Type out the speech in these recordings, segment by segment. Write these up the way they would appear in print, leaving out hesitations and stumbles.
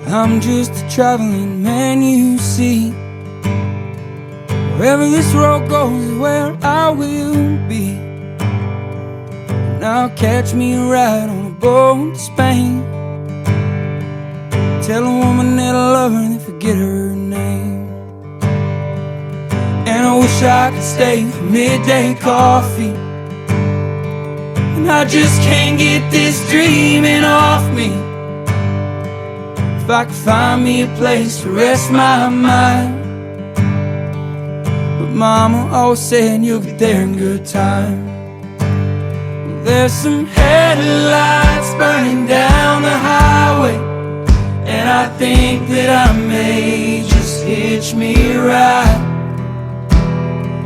I'm just a traveling man, you see. Wherever this road goes is where I will be. Now catch me a ride on a boat to Spain. Tell a woman that I love her and then forget her name. And I wish I could stay for midday coffee. And I just can't get this dreaming off me. If I could find me a place to rest my mind. But Mama always said you'll get there in good time. There's some headlights burning down the highway, and I think that I may just hitch me a ride.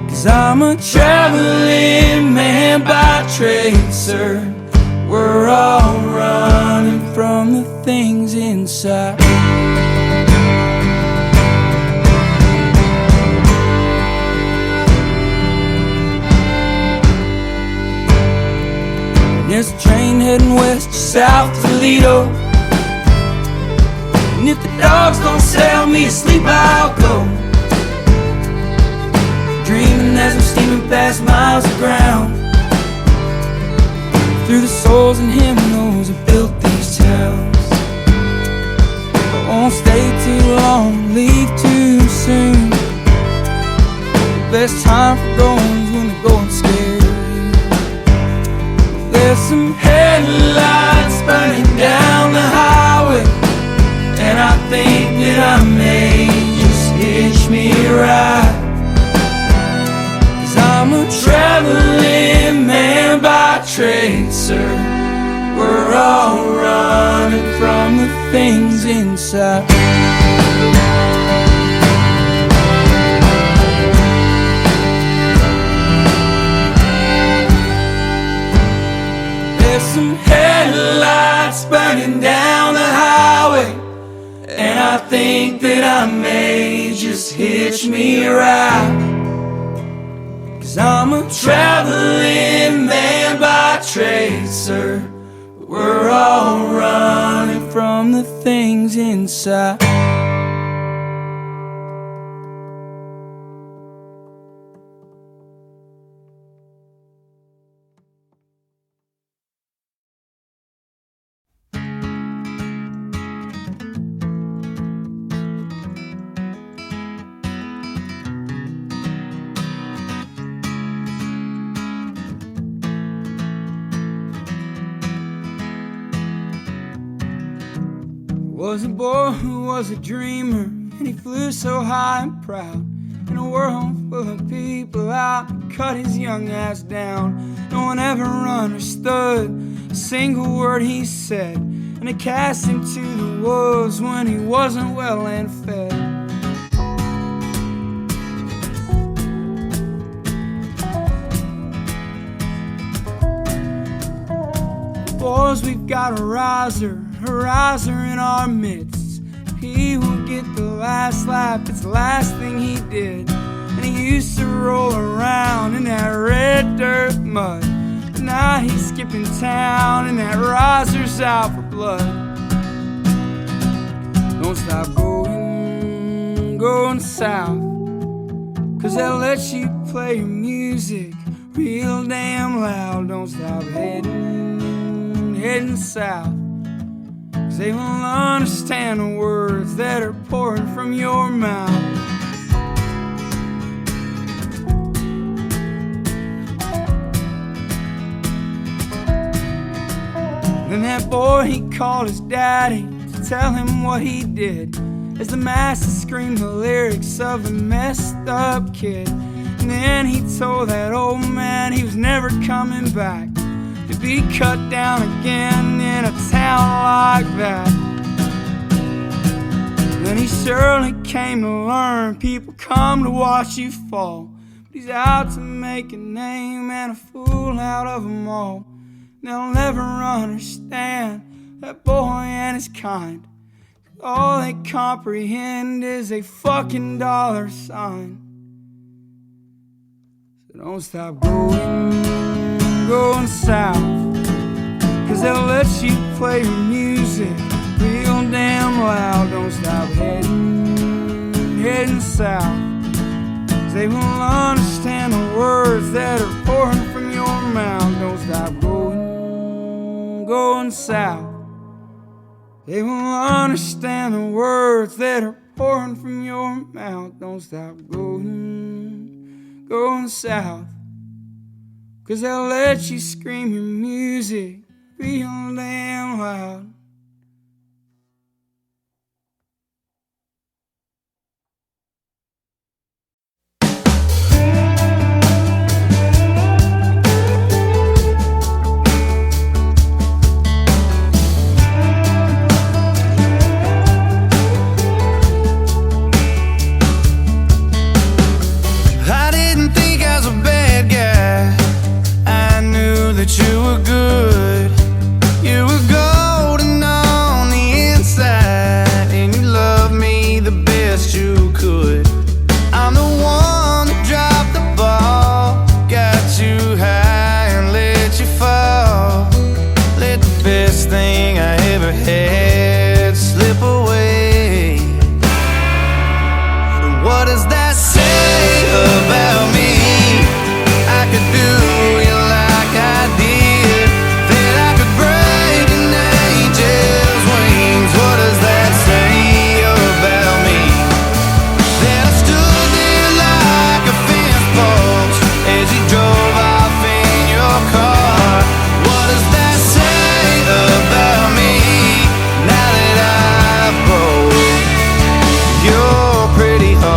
'Cause I'm a traveling man by trade, sir. We're all running from the things inside. There's a train heading west to South Toledo, and if the dogs don't sell me to sleep, I'll go. Dreaming as I'm steaming past miles of ground, through the souls and hymnals that built these towns. I won't stay too long, leave too soon. The best time for going is when the going's scary. There's some headlights burning down the highway, and I think that I may just hitch me a ride. 'Cause I'm a traveling man by trade, sir. We're all running from the things inside. There's some headlights burning down the highway, and I think that I may just hitch me a ride. 'Cause I'm a traveling man by trade, sir. We're all running from the things inside. Was a boy who was a dreamer, and he flew so high and proud, in a world full of people out to cut his young ass down. No one ever understood a single word he said, and they cast him to the wolves when he wasn't well and fed. Boys, we've got a riser in our midst. He will get the last lap, it's the last thing he did. And he used to roll around in that red dirt mud, but now he's skipping town and that riser's out for blood. Don't stop going south, 'cause they'll let you play your music real damn loud. Don't stop heading south, 'cause they won't understand the words that are pouring from your mouth. Then that boy, he called his daddy to tell him what he did, as the masses screamed the lyrics of the messed up kid. And then he told that old man he was never coming back, to be cut down again in a town like that. Then he surely came to learn people come to watch you fall, but he's out to make a name and a fool out of them all. They'll never understand that boy and his kind. All they comprehend is a fucking dollar sign. So don't stop going south, 'cause they'll let you play your music real real damn loud. Don't stop heading south. They will understand the words that are pouring from your mouth. Don't stop going south. They will understand the words that are pouring from your mouth. Don't stop going south. 'Cause they'll let you scream your music real damn loud. That you were good, you were golden on the inside, and you loved me the best you could. I'm the one that dropped the ball, got you high and let you fall, let the best thing I ever had slip away. And what does that say about me? I could do you like I did, that I could break an angel's wings. What does that say about me? That I stood there like a fence post as you drove off in your car. What does that say about me now that I've broke your pretty heart?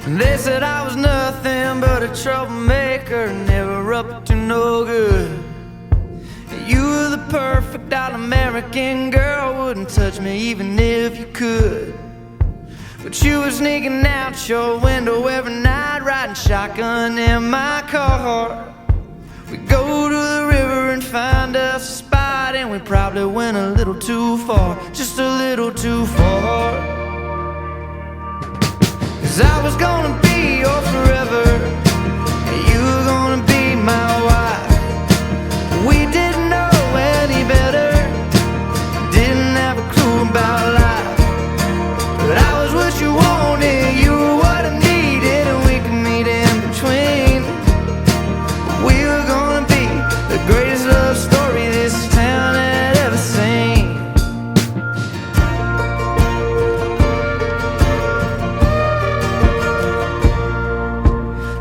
They said I was nothing nothing but a troublemaker, never up to no good. You were the perfect all-American girl, wouldn't touch me even if you could. But you were sneaking out your window every night, riding shotgun in my car. We go to the river and find us a spot, and we probably went a little too far, just a little too far. 'Cause I was gonna be your forever, and you were gonna be my wife. We didn't know any better, didn't have a clue about life. But I was what you wanted, you were what I needed, and we could meet in between. We were gonna be the greatest love story this town had ever seen.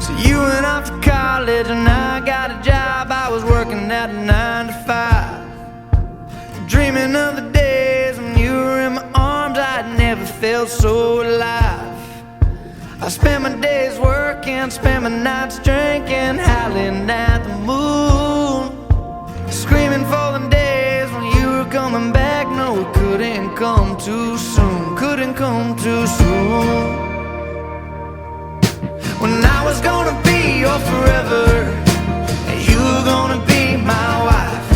So you went off to college and I got a job. I was working at a 9 to 5, dreaming of the days when you were in my arms. I'd never felt so alive. I spent my days working, spent my nights drinking, howling at the moon, screaming for the days when you were coming back. No, it couldn't come too soon, couldn't come too soon. When I was gonna be your forever, and you were gonna be my wife.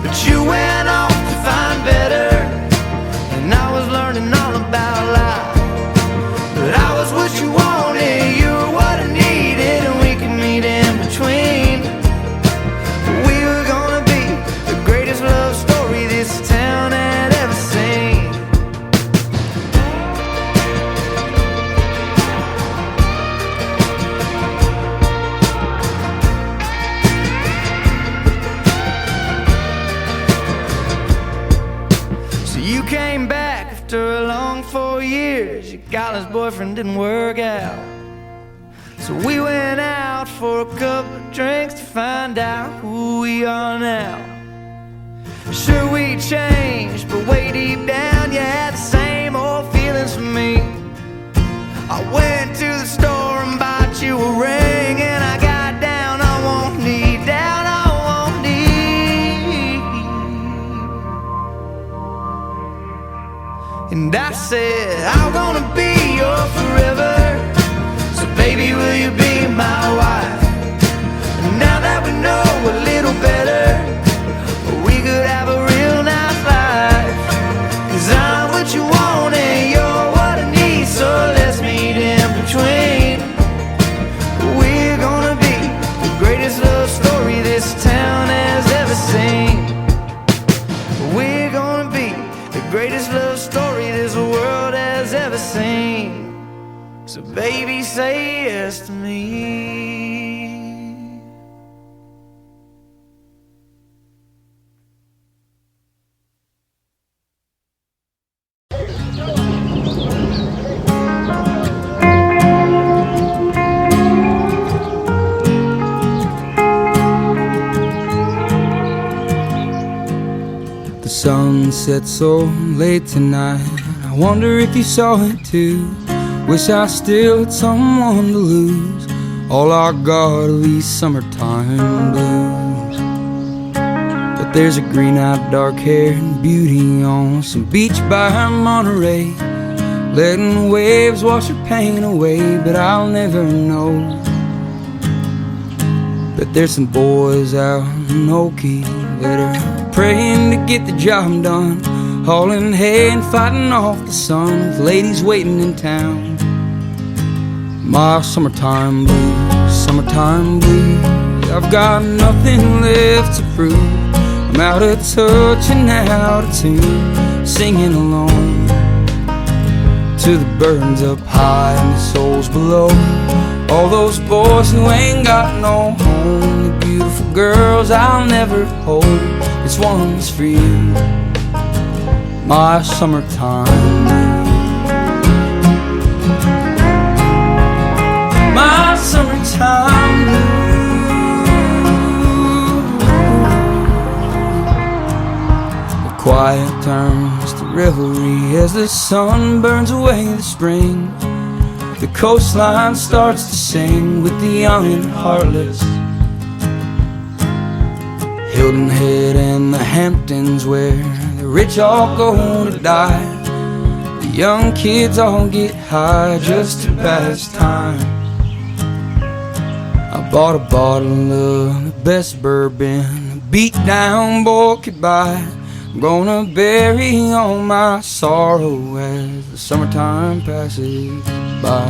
But you went off to find better, and I was learning all about life. But I was what you wanted, you were what I needed, and we could meet in between. We were gonna be the greatest love story this town had ever seen. So you came back after a long 4 years. Your college boyfriend didn't work out, so we went out for a couple of drinks to find out who we are now. Sure, we changed, but way deep down you had the same old feelings for me. I went to the store and bought you a ring, and I got down on one knee, down on one knee. And I said, I'm gonna be your forever, so baby, will you be my wife? And now that we know a little better, we could have a real nice life. 'Cause I'm what you want and you're what I need, so let's meet in between. We're gonna be the greatest love story this town has ever seen. We're gonna be the greatest love story this world has ever seen. So baby, say yes to me. The sun set so late tonight, I wonder if you saw it too. Wish I still had someone to lose. All I got are these summertime blues. But there's a green-eyed, dark-haired beauty on some beach by Monterey, letting waves wash her pain away. But I'll never know. But there's some boys out in Okie that are praying to get the job done, hauling hay and fighting off the sun with ladies waiting in town. My summertime blues, summertime blues. I've got nothing left to prove. I'm out of touch and out of tune, singing alone to the birds up high and the souls below. All those boys who ain't got no home, the beautiful girls I'll never hold. This one's for you, my summertime blues. My summertime blues. The quiet turns to revelry as the sun burns away the spring. The coastline starts to sing with the young and heartless. Hilton Head and the Hamptons, where the rich all go to die. The young kids all get high just to pass time. I bought a bottle of the best bourbon a beat down boy could buy. I'm gonna bury all my sorrow as the summertime passes by.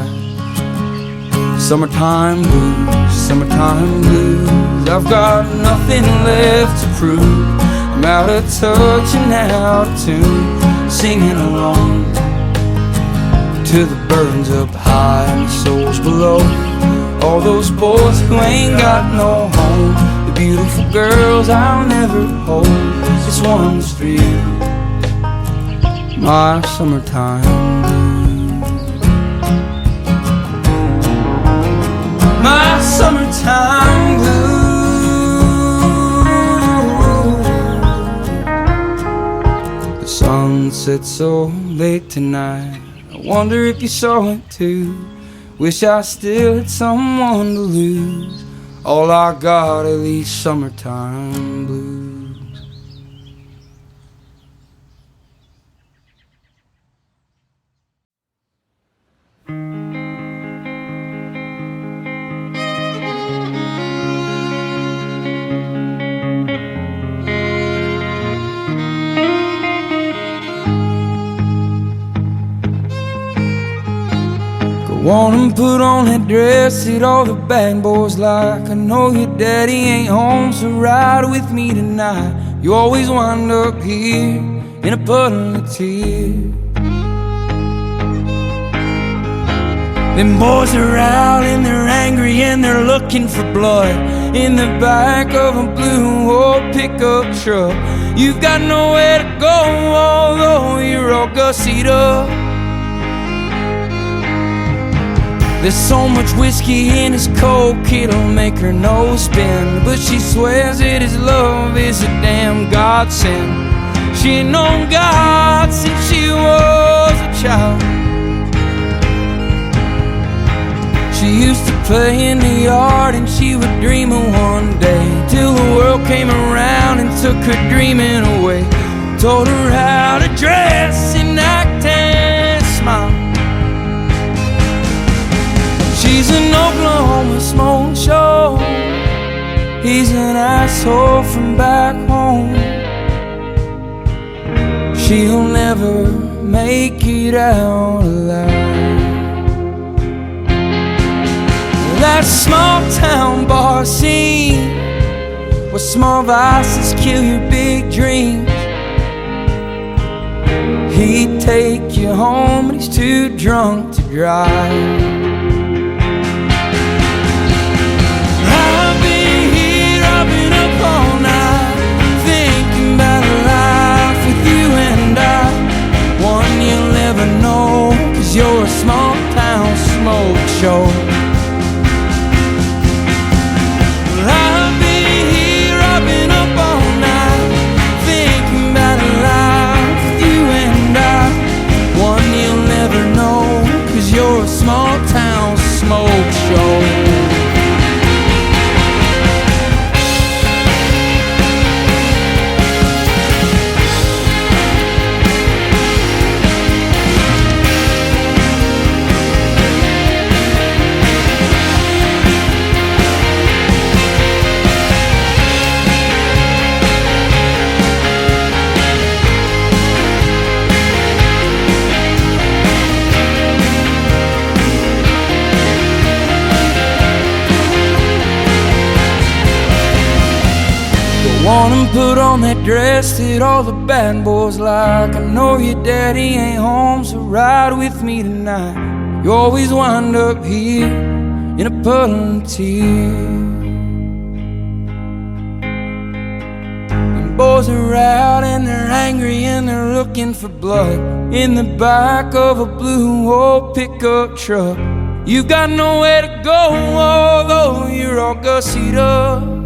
Summertime blues, summertime blues. I've got nothing left to prove. I'm out of touch and out of tune, singing along to the birds up high and the souls below. All those boys who ain't got no home, the beautiful girls I'll never hold. This one's for you, my summertime blues. My summertime blues. The sun sets so late tonight, I wonder if you saw it too. Wish I still had someone to lose. All I got are these summertime blues. Go on and put on that dress that all the bad boys like. I know your daddy ain't home, so ride with me tonight. You always wind up here in a puddle of tears. Them boys are out and they're angry and they're looking for blood in the back of a blue old pickup truck. You've got nowhere to go, although you're all gussied up. There's so much whiskey in his coke, it'll make her nose spin. But she swears that his love is a damn godsend. She ain't known God since she was a child. She used to play in the yard and she would dream of one day, till the world came around and took her dreaming away. Told her how to dress and act and smile. She's an Oklahoma smoke show, he's an asshole from back home. She'll never make it out alive. That small town bar scene, where small vices kill your big dreams. He'd take you home, but he's too drunk to drive. I've been up all night, thinking about a life with you and I. One you'll never know, 'cause you're a small town smoke show. Well, I've been up all night, thinking about a life with you and I. One you'll never know, 'cause you're a small town smoke show. Want him put on that dress that all the bad boys like. I know your daddy ain't home, so ride with me tonight. You always wind up here in a puddle of tears. And boys are out and they're angry and they're looking for blood in the back of a blue old pickup truck. You've got nowhere to go, although you're all gussied up.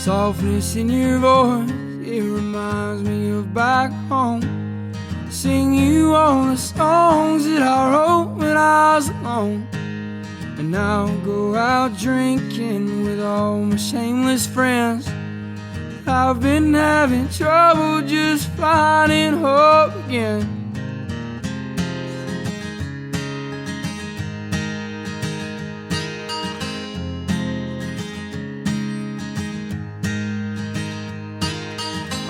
softness in your voice, it reminds me of back home. Sing you all the songs that I wrote when I was alone. And I'll go out drinking with all my shameless friends. I've been having trouble just finding hope again.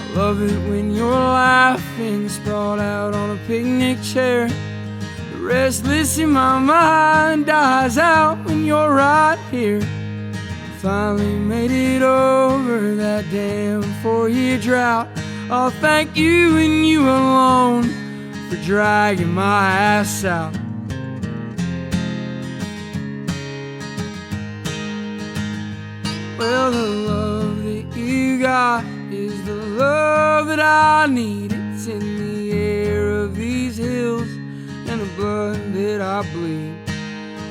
I love it when you're laughing, sprawled out on a picnic chair. The restless in my mind dies out when you're right here. Finally made it over that damn 4-year drought. I'll thank you and you alone for dragging my ass out. Well, the love that you got is the love that I need. It's in the air of these hills and the blood that I bleed.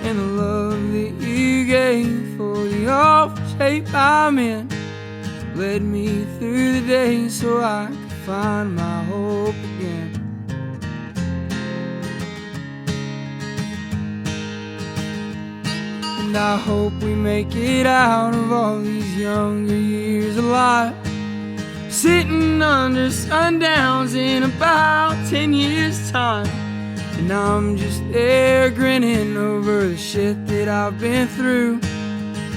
And the love that you gave for the awful shape I'm in led me through the day so I could find my hope again. And I hope we make it out of all these younger years alive, sitting under sundowns in about 10 years' time. And I'm just there grinning over the shit that I've been through,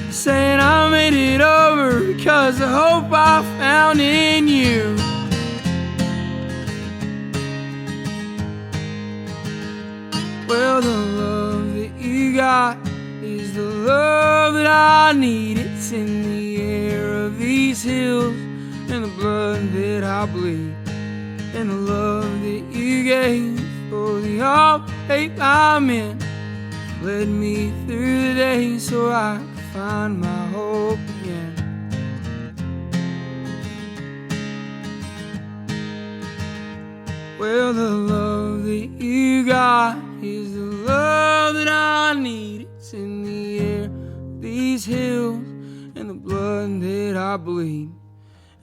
saying I made it over because of hope I found in you. Well, the love that you got is the love that I need. It's in the air of these hills and the blood that I bleed. And the love that you gave for the awful shape I'm in led me through the day so I could find my hope again. Well, the love that you got is the love that I need. It's in the air of these hills and the blood that I bleed.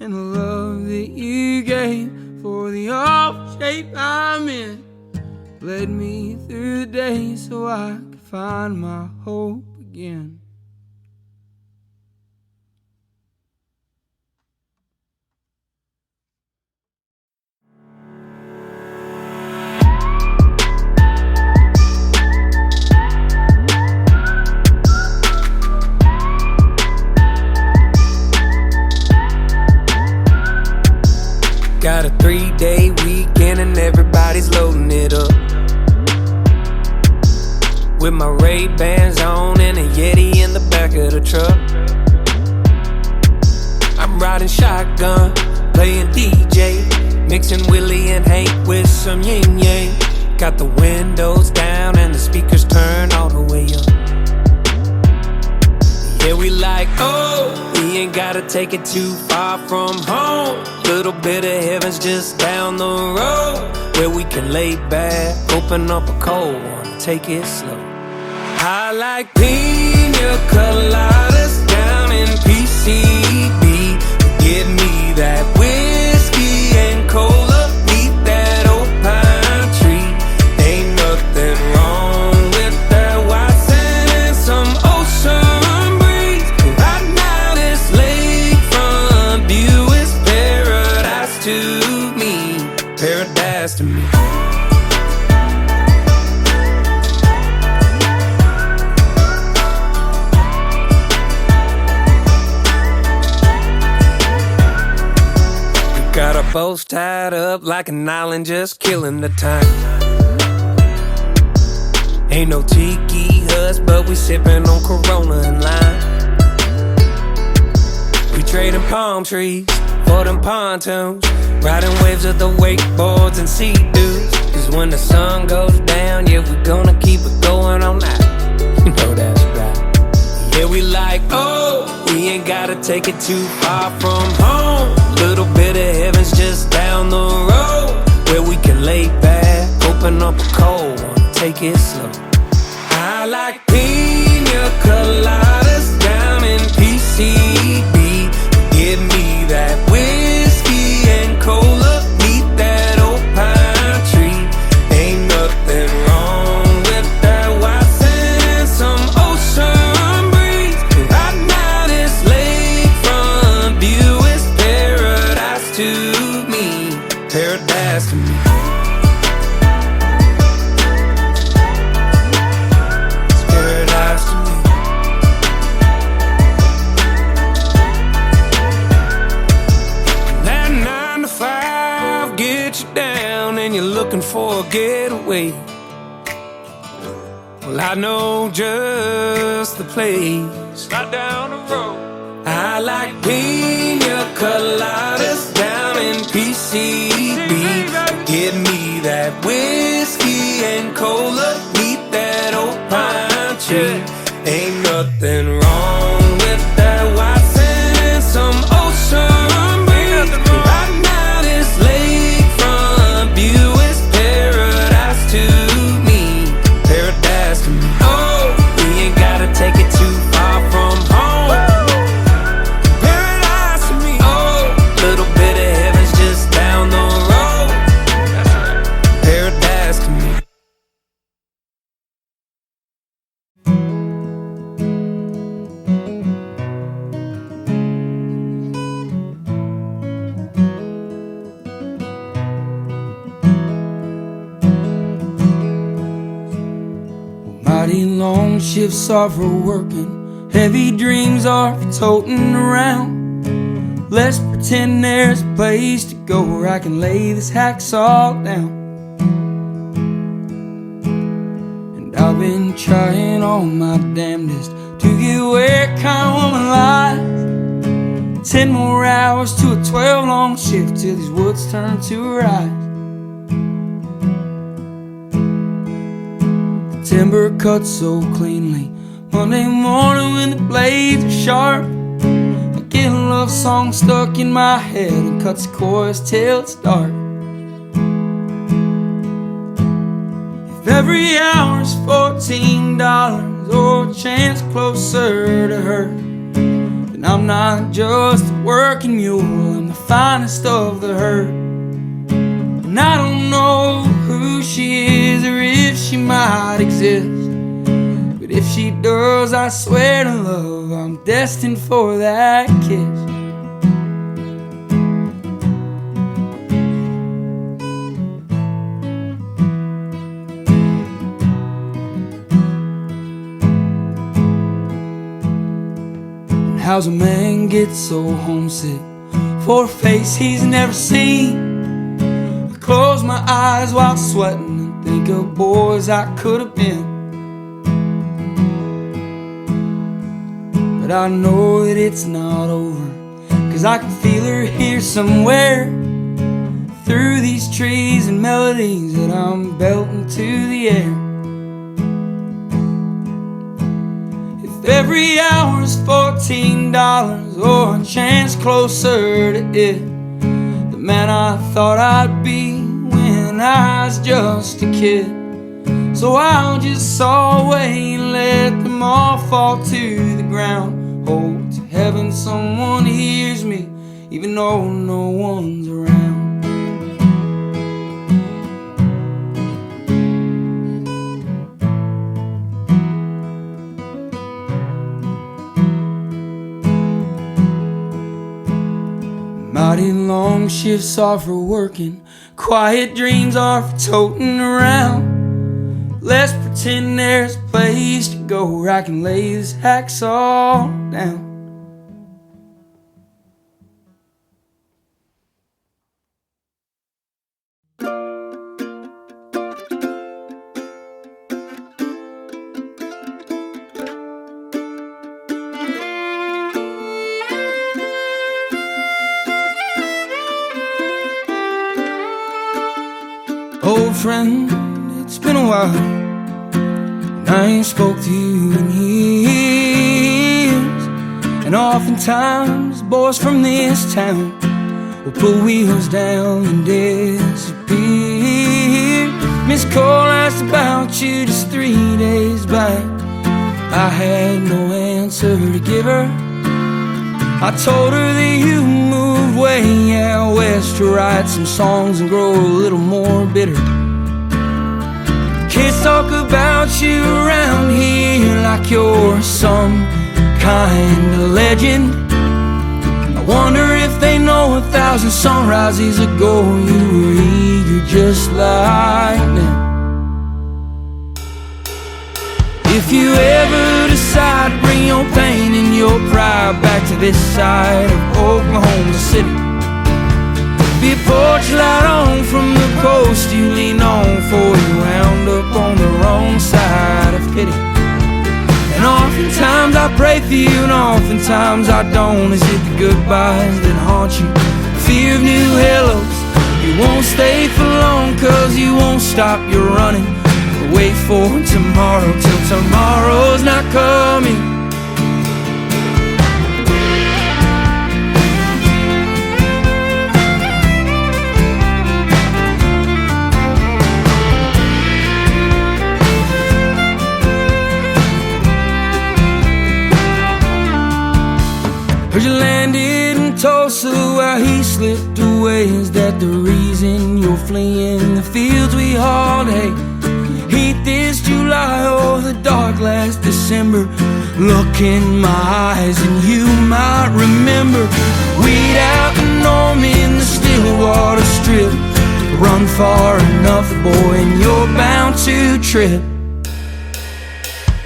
And the love that you gave for the awful shape I'm in led me through the day so I could find my hope again. Got a 3-day weekend and everybody's loading it up, with my Ray-Bans on and a Yeti in the back of the truck. I'm riding shotgun, playing DJ, mixing Willie and Hank with some yin yang. Got the windows down and the speakers turned all the way up. Yeah, we like, oh, we ain't gotta take it too far from home. Little bit of heaven's just down the road, where we can lay back, open up a cold one, take it slow. I like pina coladas down in PCB. Give me that whiskey and cola, beat that old pine tree. Ain't nothing wrong with that white sand and some ocean breeze. Right now this lakefront view is paradise to me, paradise to me. Got our boats tied up like an island, just killing the time. Ain't no tiki huts, but we sipping on Corona and lime. We trading palm trees for them pontoons, riding waves of the wakeboards and sea dudes. Cause when the sun goes down, yeah, we gonna keep it going all night. You know that's right. Yeah, we like, oh, we ain't gotta take it too far from home. Little bit of heaven's just down the road, where we can lay back, open up a cold one, take it slow. I like pina coladas down in PCB. Give me, paradise to me. It's paradise to me. That 9 to 5 gets you down and you're looking for a getaway. Well, I know just the place right down the road. I like pina coladas down in PCB. Give me that whiskey and cola, meet that old pine tree. Ain't nothing wrong with that white sand, some ocean breeze. Right now this lakefront view is paradise to me, paradise to me. Oh, we ain't gotta take it too far from home. Paradise to me. Oh, little bit of heaven's just down the road. Paradise to me. Mighty long shifts are for working, heavy dreams are for toting around. Let's pretend there's a place to go where I can lay this hacksaw down. And I've been trying all my damnedest to get where kind of woman lies. 10 more hours to a 12-long shift till these woods turn to rise. Timber cut so cleanly Monday morning when the blades are sharp. I get a love song stuck in my head and cuts the chorus till it's dark. If every hour's $14 or a chance closer to her, then I'm not just a working mule, I'm the finest of the herd. And I don't know who she is or if she might exist, but if she does, I swear to love, I'm destined for that kiss. And how's a man get so homesick for a face he's never seen? Close my eyes while sweating and think of boys I could have been. But I know that it's not over, 'cause I can feel her here somewhere, through these trees and melodies that I'm belting to the air. If every hour's $14 or a chance closer to it, the man I thought I'd be when I was just a kid. So I'll just saw away and let them all fall to the ground. Hope to heaven someone hears me, even though no one's around. Mighty long shifts are for working, quiet dreams are for toting around. Let's pretend there's a place to go where I can lay this hacksaw down. Old friend, it's been a while, and I ain't spoke to you in years. And oftentimes boys from this town will pull wheels down and disappear. Miss Cole asked about you just 3 days back. I had no answer to give her. I told her that you moved way out west to write some songs and grow a little more bitter. Kids talk about you around here like you're some kind of legend. I wonder if they know know 1,000 sunrises ago you were eager just like now. If you ever decide to bring your pain and your pride back to this side of Oklahoma City, be a porch light on from the post you lean on, for you wound up on the wrong side of pity. And oftentimes I pray for you and oftentimes I don't. Is it the goodbyes that haunt you? Fear of new hellos. You won't stay for long cause you won't stop your running. But wait for tomorrow till tomorrow's not coming. Heard you landed in Tulsa while he slipped away. Is that the reason you're fleeing the fields we hauled hay? Heat this July or the dark last December. Look in my eyes and you might remember. Weed out the Norm in the Stillwater Strip. Run far enough, boy, and you're bound to trip.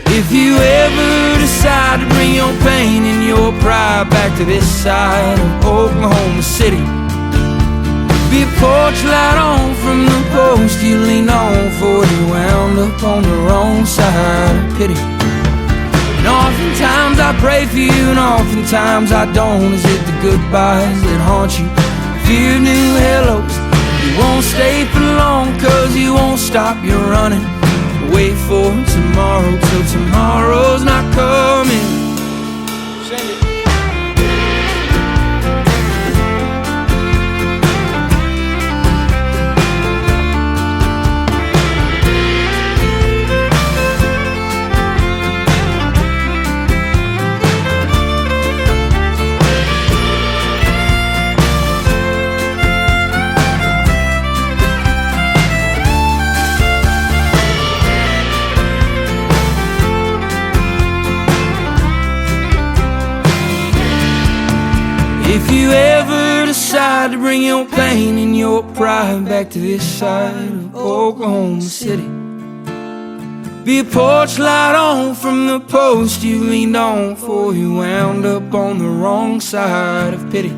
If you ever decide to bring your pain and your pride back to this side of Oklahoma City, be a porch light on from the post you lean on, for you wound up on the wrong side of pity. And oftentimes I pray for you and oftentimes I don't. Is it the goodbyes that haunt you? Fear new hellos. You won't stay for long cause you won't stop your running. Wait for tomorrow till tomorrow's not coming. Sing it. If you ever decide to bring your pain and your pride back to this side of Oklahoma City, be a porch light on from the post you leaned on, for you wound up on the wrong side of pity.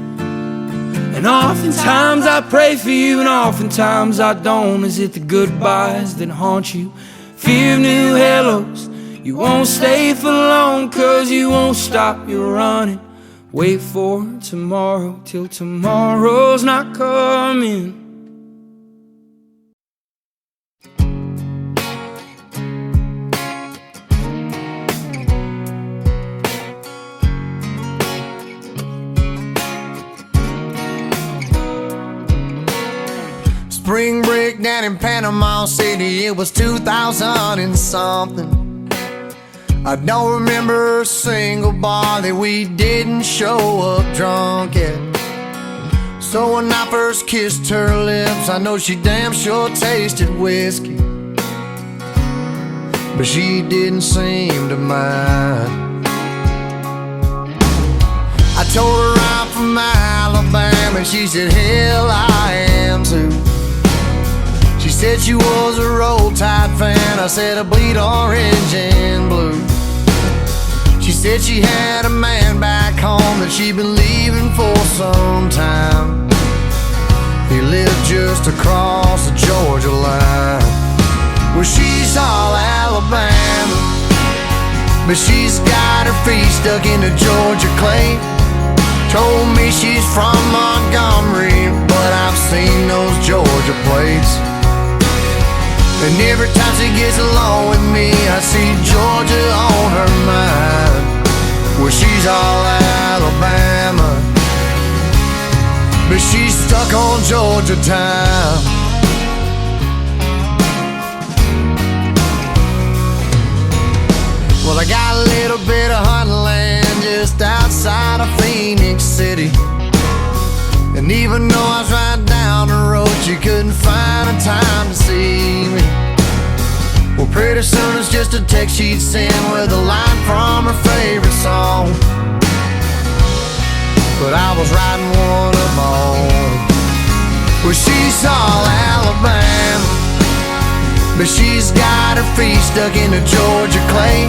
And oftentimes I pray for you and oftentimes I don't. Is it the goodbyes that haunt you? Fear of new hellos. You won't stay for long cause you won't stop your running. Wait for tomorrow till tomorrow's not coming. Spring break down in Panama City, it was 2000 and something. I don't remember a single bar that we didn't show up drunk at. So when I first kissed her lips, I know she damn sure tasted whiskey, but she didn't seem to mind. I told her I'm from Alabama, and she said, hell, I am too. She said she was a Roll Tide fan. I said I bleed orange and blue. She said she had a man back home that she'd been leaving for some time. He lived just across the Georgia line. Well, she's all Alabama, but she's got her feet stuck in the Georgia clay. Told me she's from Montgomery, but I've seen those Georgia plates. And every time she gets along with me, I see Georgia on her mind. Well, she's all Alabama, but she's stuck on Georgia time. Well, I got a little bit of hunting land just outside of Phoenix City, and even though I was right down the road, she couldn't find a time to see me. Well, pretty soon it's just a text she'd send with a line from her favorite song. But I was writing want them all. Well, she's all Alabama, but she's got her feet stuck in the Georgia clay.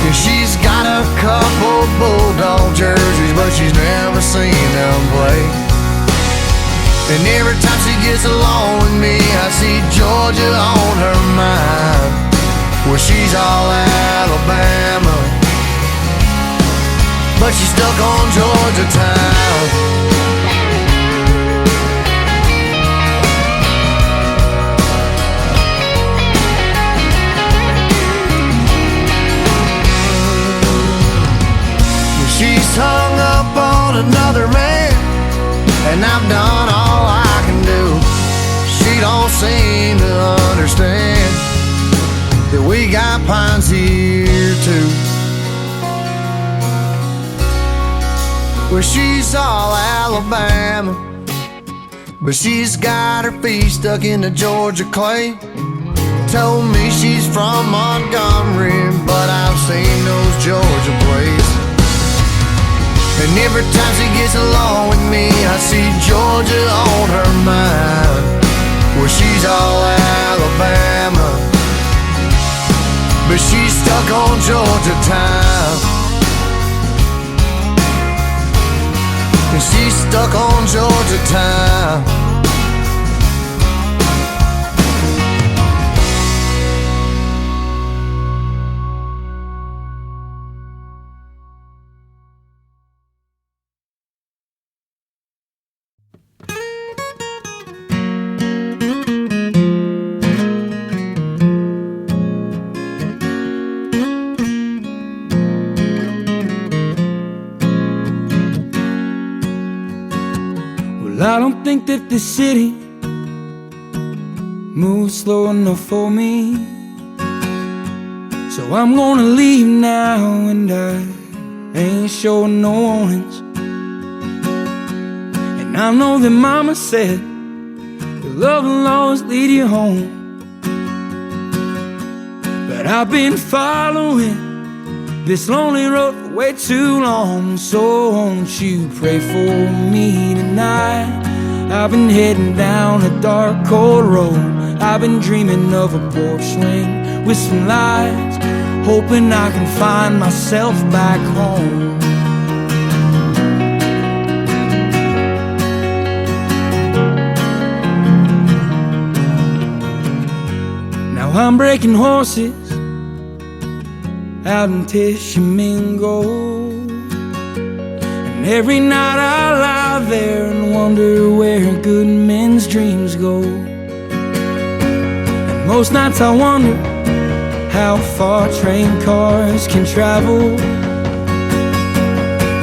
And she's got a couple Bulldog jerseys, but she's never seen them play. And every time she gets along with me, I see Georgia on her mind. Well, she's all Alabama, but she's stuck on Georgia town. She's hung up on another man, and I've done all I can do. She don't seem to understand that we got pines here too. Well, she's all Alabama, but she's got her feet stuck in the Georgia clay. Told me she's from Montgomery, but I've seen those Georgia plays. And every time she gets along with me, I see Georgia on her mind. Well, she's all Alabama, but she's stuck on Georgia town. And she's stuck on Georgia town. I don't think that this city moves slow enough for me, so I'm gonna leave now, and I ain't showing no warnings. And I know that mama said your love will always lead you home, but I've been following this lonely road for way too long. So won't you pray for me tonight? I've been heading down a dark, cold road. I've been dreaming of a porch swing with some lights, hoping I can find myself back home. Now I'm breaking horses out in Tishomingo, and every night I lie there and wonder where good men's dreams go. And most nights I wonder how far train cars can travel,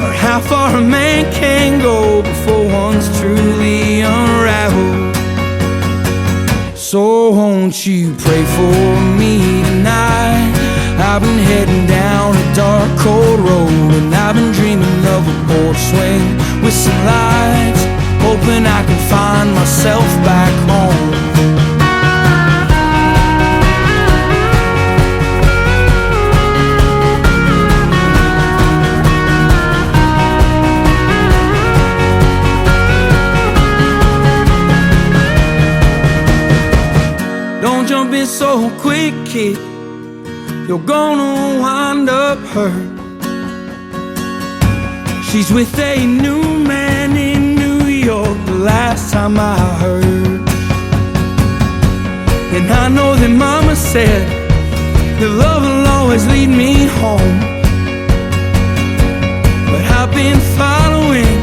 or how far a man can go before one's truly unraveled. So won't you pray for me tonight? I've been heading down a dark, cold road, and I've been dreaming of a porch swing with some lights, hoping I can find myself back home. Don't jump in so quick, kid, you're gonna wind up hurt. She's with a new man in New York, the last time I heard. And I know that mama said that love will always lead me home, but I've been following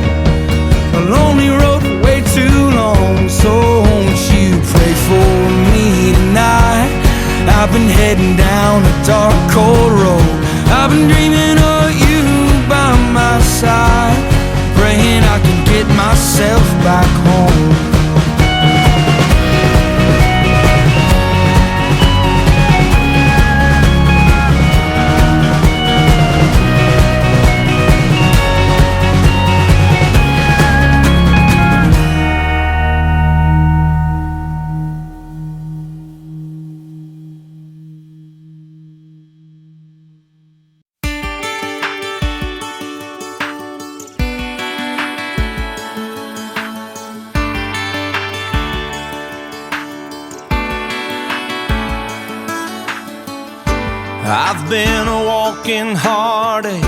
a lonely road for way too long. So won't you pray for me tonight? I've been heading down a dark, cold road. I've been dreaming of you by my side, praying I can get myself back home. I've been a walking heartache,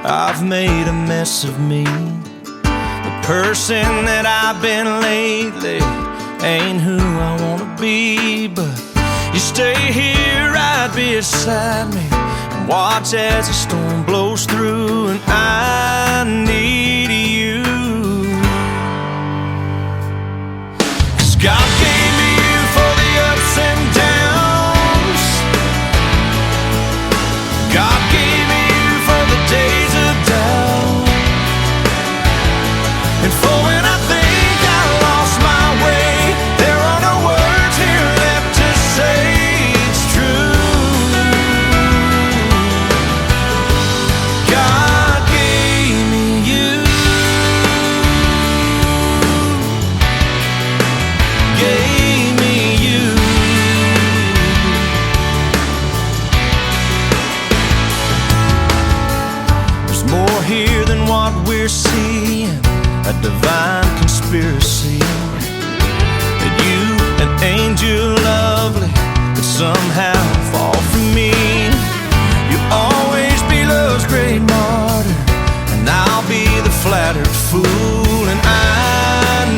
I've made a mess of me. The person that I've been lately ain't who I wanna be. But you stay here right beside me and watch as the storm blows through. And I need you, 'cause God gave me you for the ups and downs. God gave me you for the days of doubt, and for when I think I lost my way, there are no words here left to say it's true. God gave me you, gave me you. There's more here than what we're seeing, a divine conspiracy. That you, an angel lovely, could somehow fall for me. You'll always be love's great martyr, and I'll be the flattered fool. And I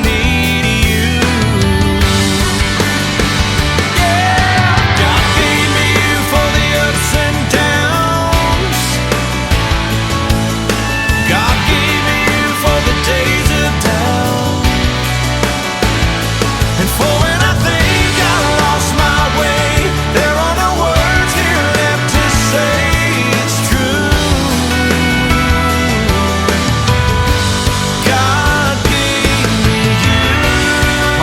need you. Yeah, God gave me you for the ups and downs. God gave me you for the days of doubt, and for when I think I lost my way, there are no words here left to say it's true. God gave me you.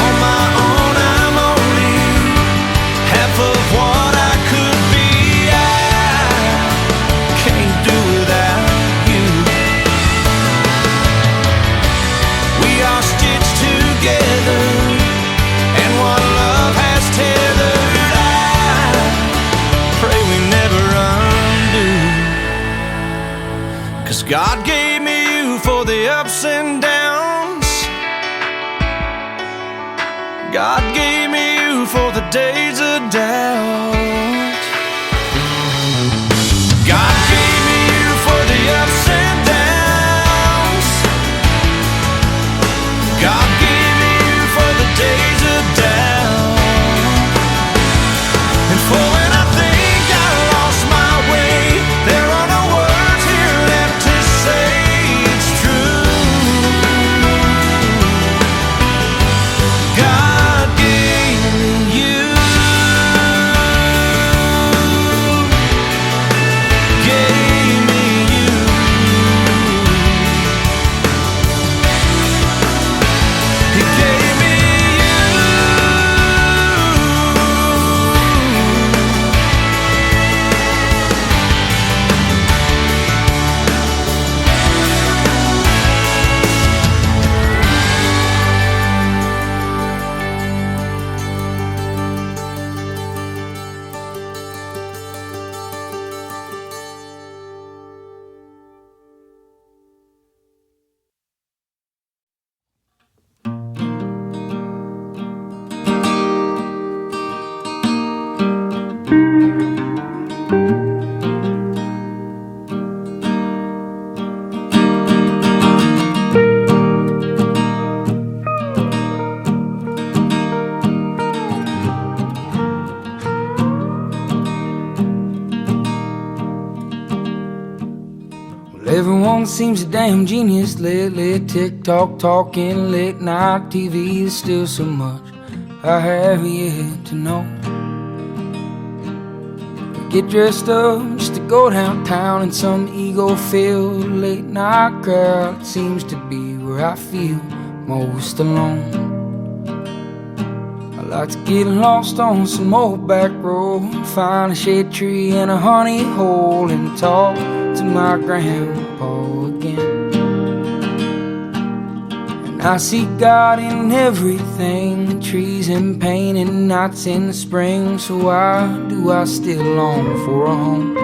On my own I'm only half of what I could be. I can't do without you. We are stitched together, and what love has tethered, I pray we never undo. 'Cause God gave me you for the ups and downs. God gave me you for the days of doubt. God gave me you for the ups and downs. God gave me you for the days of doubt, and for when I think I lost my way, there are no words here left to say it's true. God gave me you, gave me you. He gave me Everyone seems a damn genius lately. TikTok talking, late night TV. There's still so much I have yet to know. Get dressed up just to go downtown in some ego-filled late night crowd. Seems to be where I feel most alone. I like to get lost on some old back road, find a shade tree and a honey hole, and talk to my grandpa again. And I see God in everything, trees and pain and nights in the spring. So why do I still long for a home?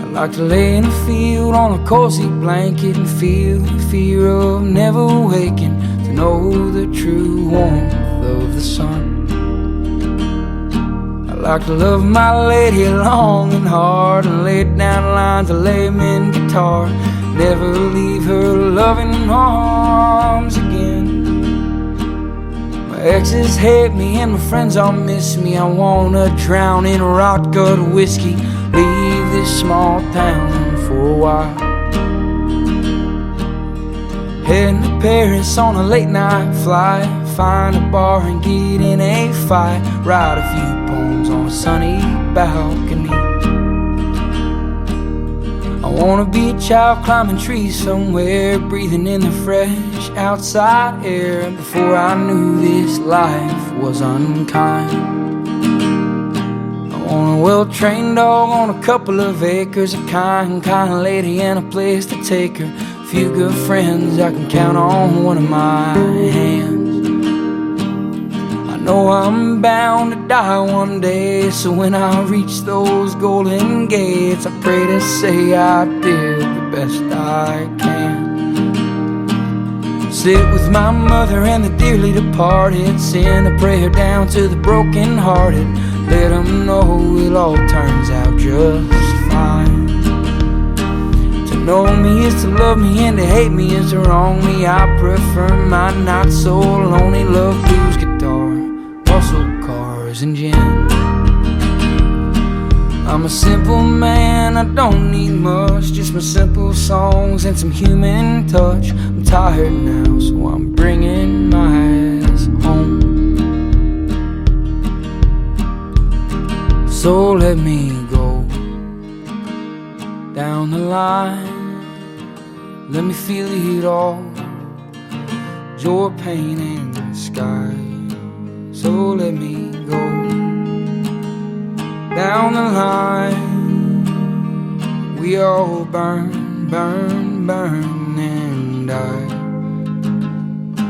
I like to lay in a field on a cozy blanket and feel the fear of never waking, to know the true warmth of the sun. I like to love my lady long and hard, and lay down lines of layman guitar. Never leave her loving arms again. My exes hate me and my friends all miss me. I wanna drown in rot gut whiskey, leave this small town for a while. Heading to Paris on a late night flight, find a bar and get in a fight, write a few poems on a sunny balcony. I wanna be a child climbing trees somewhere, breathing in the fresh outside air, before I knew this life was unkind. I want a well-trained dog on a couple of acres, a kind lady and a place to take her, a few good friends I can count on one of my hands. I know I'm bound to die one day, so when I reach those golden gates, I pray to say I did the best I can. Sit with my mother and the dearly departed, send a prayer down to the broken hearted, let them know it all turns out just fine. To know me is to love me, and to hate me is to wrong me. I prefer my not so lonely love blues guitar, muscle cars and gin. I'm a simple man, I don't need much, just my simple songs and some human touch. I'm tired now, so I'm bringing my ass home. So let me go down the line, let me feel it all, joy, pain, and the sky. So let me go down the line, we all burn, burn, burn and die.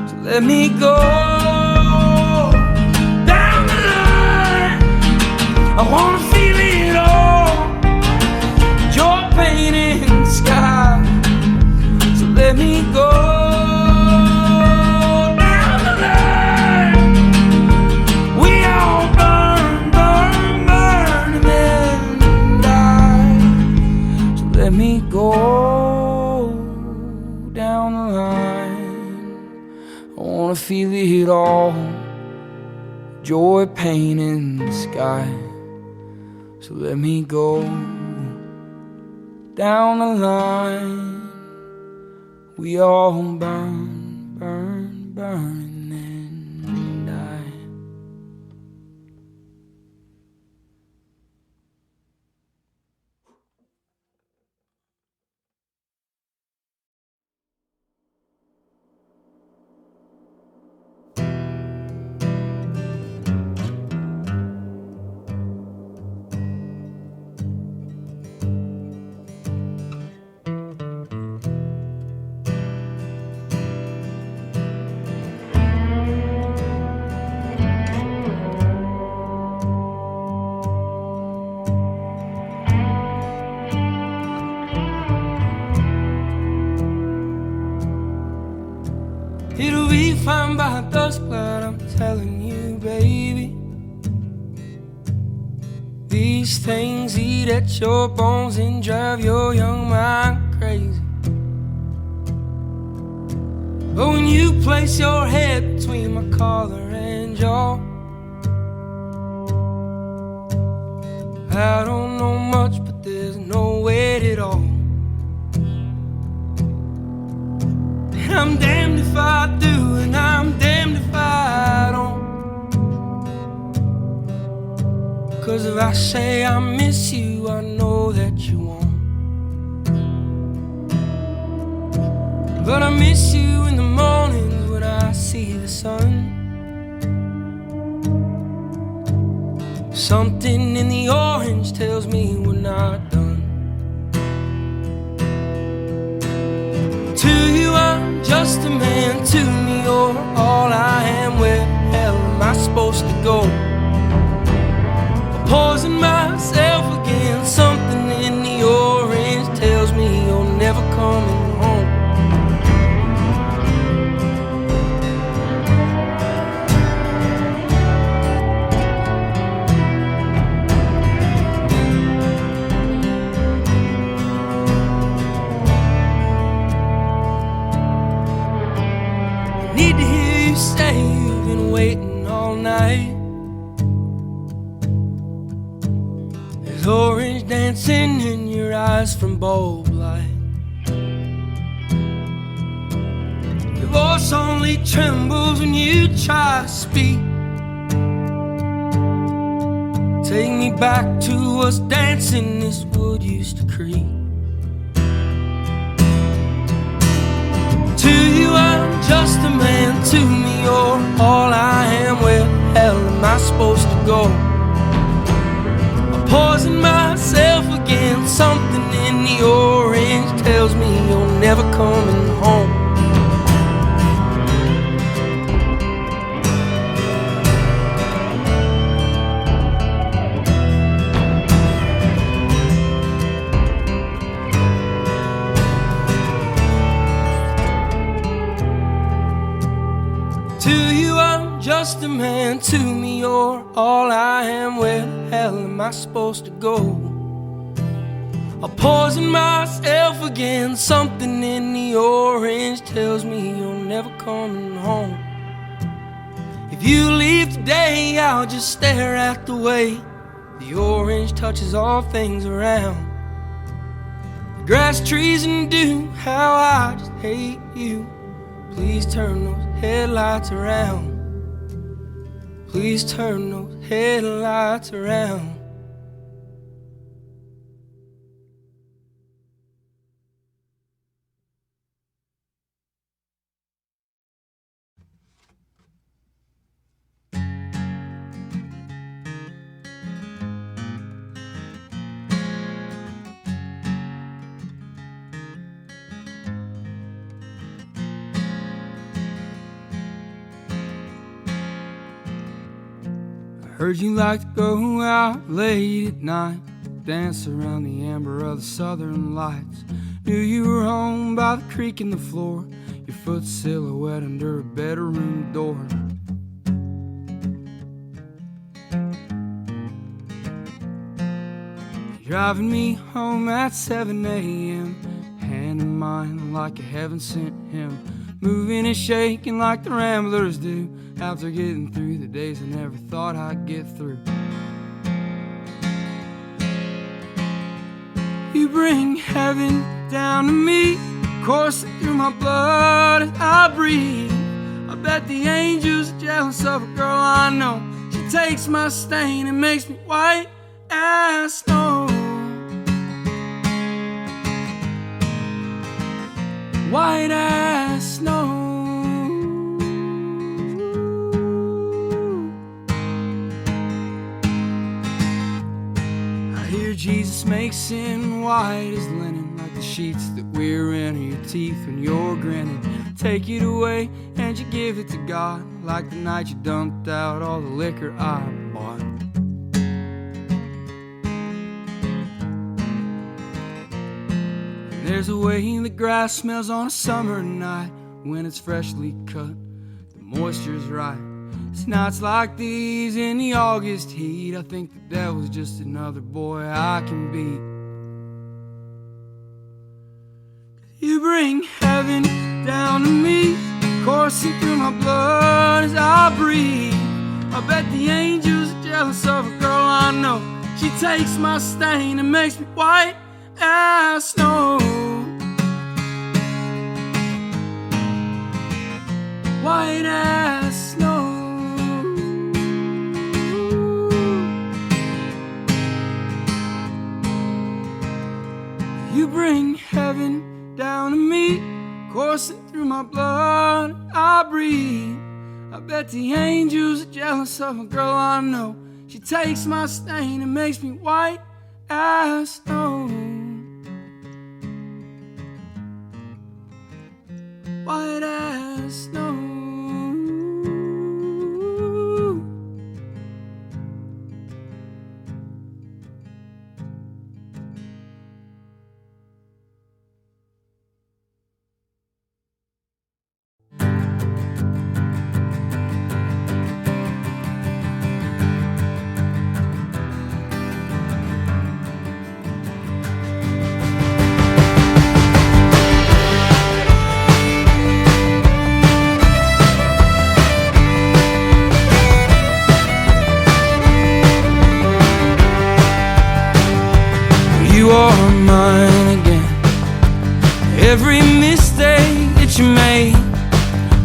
So let me go down the line, I wanna feel it all, joy, pain and the sky. So let me go down the line, we all burn, burn, burn and then die. So let me go down the line, I wanna feel it all, joy, pain in the sky. So let me go down the line, we all burn, burn, burn and die. It'll be fine by dusk, but I'm telling you, baby, these things eat at your bones and drive your young mind crazy. But when you place your head between my collar and jaw, I don't know much, but there's no weight at all. And I'm damned if I do, and I'm damned if I don't. 'Cause if I say I miss you, I know that you won't. But I miss you in the mornings when I see the sun. Something in the orange tells me we're not done. To you I'm just a man, to me you're all I am. Where the hell am I supposed to go? Poison myself again. Something in the orange tells me you're never coming home. waiting all night. There's orange dancing in your eyes from bulb light. Your voice only trembles when you try to speak. Take me back to us dancing this wood used to creak. To you I'm just a man, to me you're all I am. Where the hell am I supposed to go? I'm poisoning myself again. Something in the orange tells me you're never coming home. Just a man, to me you're all I am. Where the hell am I supposed to go? I'll poison myself again. Something in the orange tells me you're never coming home. If you leave today, I'll just stare at the way the orange touches all things around. The grass, trees, and dew, how I just hate you. Please turn those headlights around. Please turn those headlights around. Heard you like to go out late at night, dance around the amber of the southern lights. Knew you were home by the creak in the floor, your foot silhouette under a bedroom door. Driving me home at 7 a.m., hand in mine like a heaven-sent hymn, moving and shaking like the ramblers do, after getting through the days I never thought I'd get through. You bring heaven down to me, coursing through my blood as I breathe. I bet the angels are jealous of a girl I know. She takes my stain and makes me white as snow. White as snow. Jesus makes sin white as linen, like the sheets that we're in, or your teeth when you're grinning. Take it away and you give it to God, like the night you dumped out all the liquor I bought. And there's a way the grass smells on a summer night when it's freshly cut, the moisture's right. It's nights like these in the August heat, I think the devil's just another boy I can beat. You bring heaven down to me, coursing through my blood as I breathe. I bet the angels are jealous of a girl I know. She takes my stain and makes me white as snow. White as snow. You bring heaven down to me, coursing through my blood I breathe. I bet the angels are jealous of a girl I know. She takes my stain and makes me white as snow. White as snow. every mistake that you made,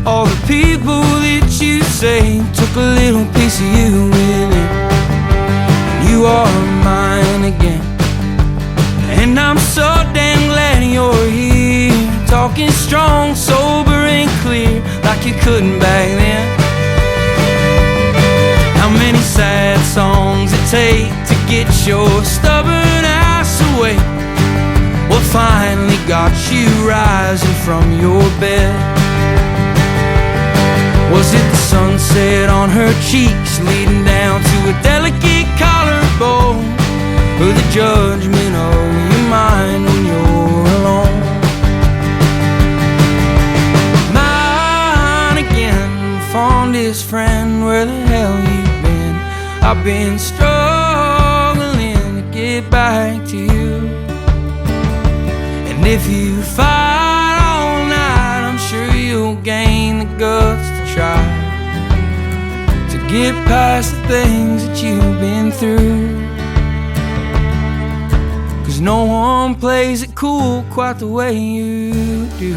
all the people that you saved took a little piece of you with it. You are mine again, and I'm so damn glad you're here, talking strong, sober and clear, like you couldn't back then. How many sad songs it take to get your stubborn ass away? What finally got you rising from your bed? Was it the sunset on her cheeks leading down to a delicate collarbone, or the judgment of your mind when you're alone? Mine again, fondest friend, where the hell you been? I've been struggling to get back to you. And if you fight all night, I'm sure you'll gain the guts to try to get past the things that you've been through. 'Cause no one plays it cool quite the way you do.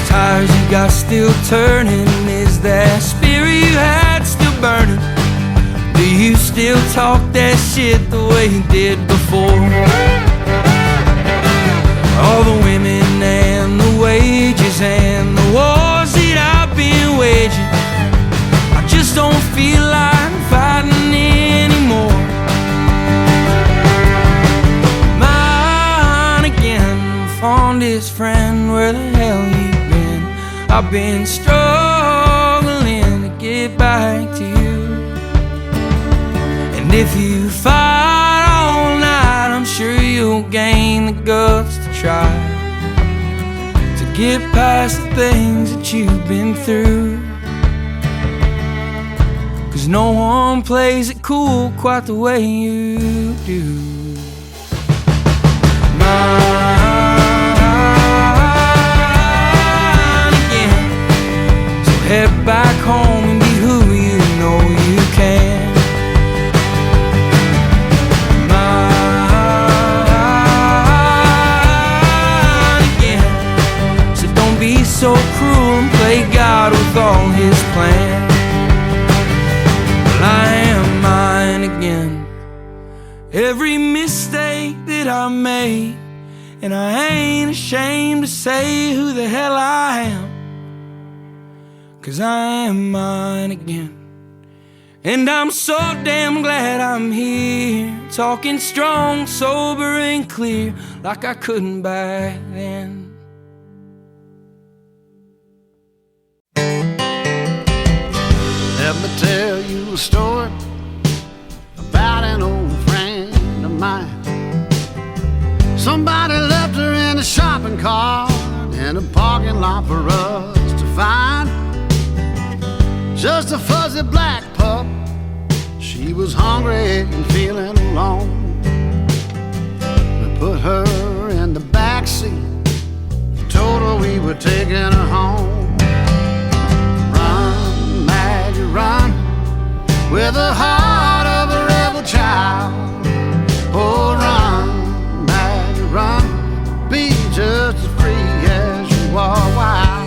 Tires you got still turning, is that spirit you had still burning? Do you still talk that shit the way you did before? All the women and the wages and the wars that I've been waging, I just don't feel like fighting anymore. Mine again, fondest friend, where the hell you? I've been struggling to get back to you. And if you fight all night, I'm sure you'll gain the guts to try to get past the things that you've been through. 'Cause no one plays it cool quite the way you do. Head back home and be who you know you can. Mine again. So don't be so cruel and play God with all his plans. Well, I am mine again. Every mistake that I made, and I ain't ashamed to say who the hell I am. 'Cause I am mine again, and I'm so damn glad I'm here, talking strong, sober and clear, like I couldn't back then. Let me tell you a story about an old friend of mine. Somebody left her in a shopping cart in a parking lot for us to find. Just a fuzzy black pup, she was hungry and feeling alone. We put her in the back seat, told her we were taking her home. Run, Maggie, run, with the heart of a rebel child. Oh, run, Maggie, run, be just as free as you are wild.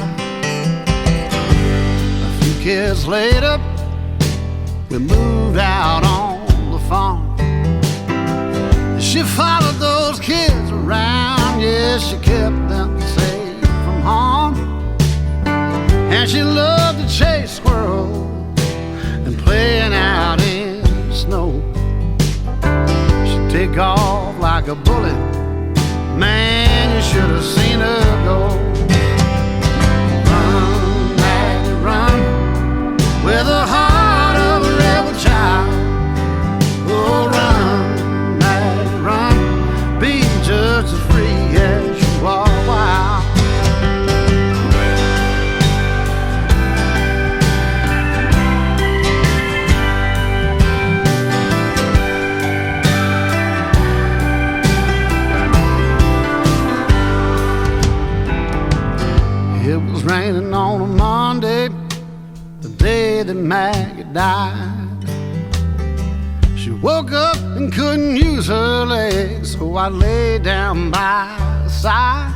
Years later, we moved out on the farm. She followed those kids around, yeah, she kept them safe from harm. And she loved to chase squirrels and playing out in the snow. She'd take off like a bullet, man, you should have seen her go. With the heart of a rebel child. Oh, run, Maggie, run, be just as free as you are wild. that Maggie died. She woke up and couldn't use her legs, so I lay down by her side.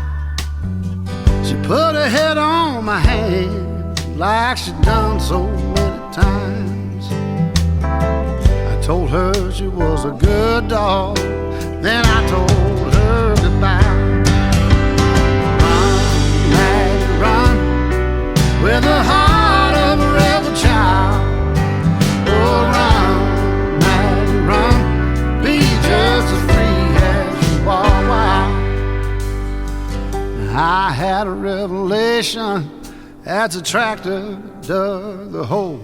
She put her head on my hand like she'd done so many times. I told her she was a good dog, then I told her goodbye. Run, Maggie, run, with the heart of a rebel child. Oh, run, Maggie, run, be just as free as you are wild. I had a revelation as the tractor dug the hole.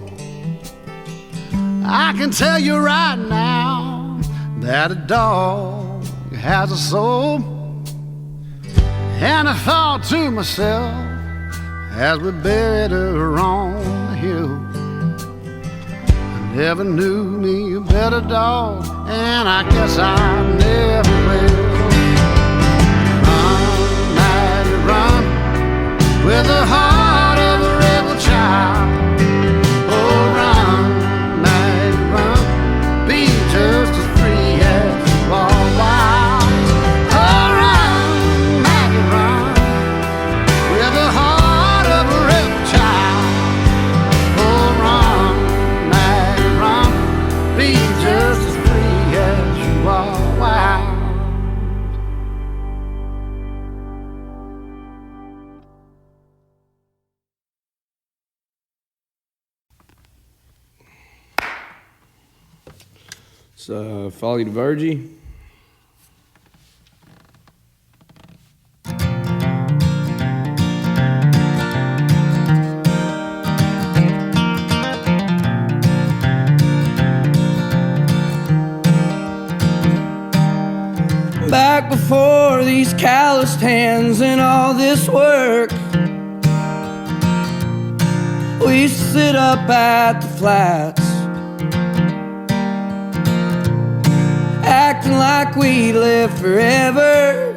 I can tell you right now that a dog has a soul. And I thought to myself as we buried her on the hill, I never knew me a better dog, and I guess I never will. Run, Maggie, run, with the heart of a rebel child. Oh, run, Maggie, run, be just as free as you are wild. Oh, run, Maggie, run, with the heart of a rebel child. Oh, run, Maggie, run, be just as free as you are wild. Follow you to Virgie. Back before these calloused hands and all this work, we used to sit up at the flats, acting like we live forever,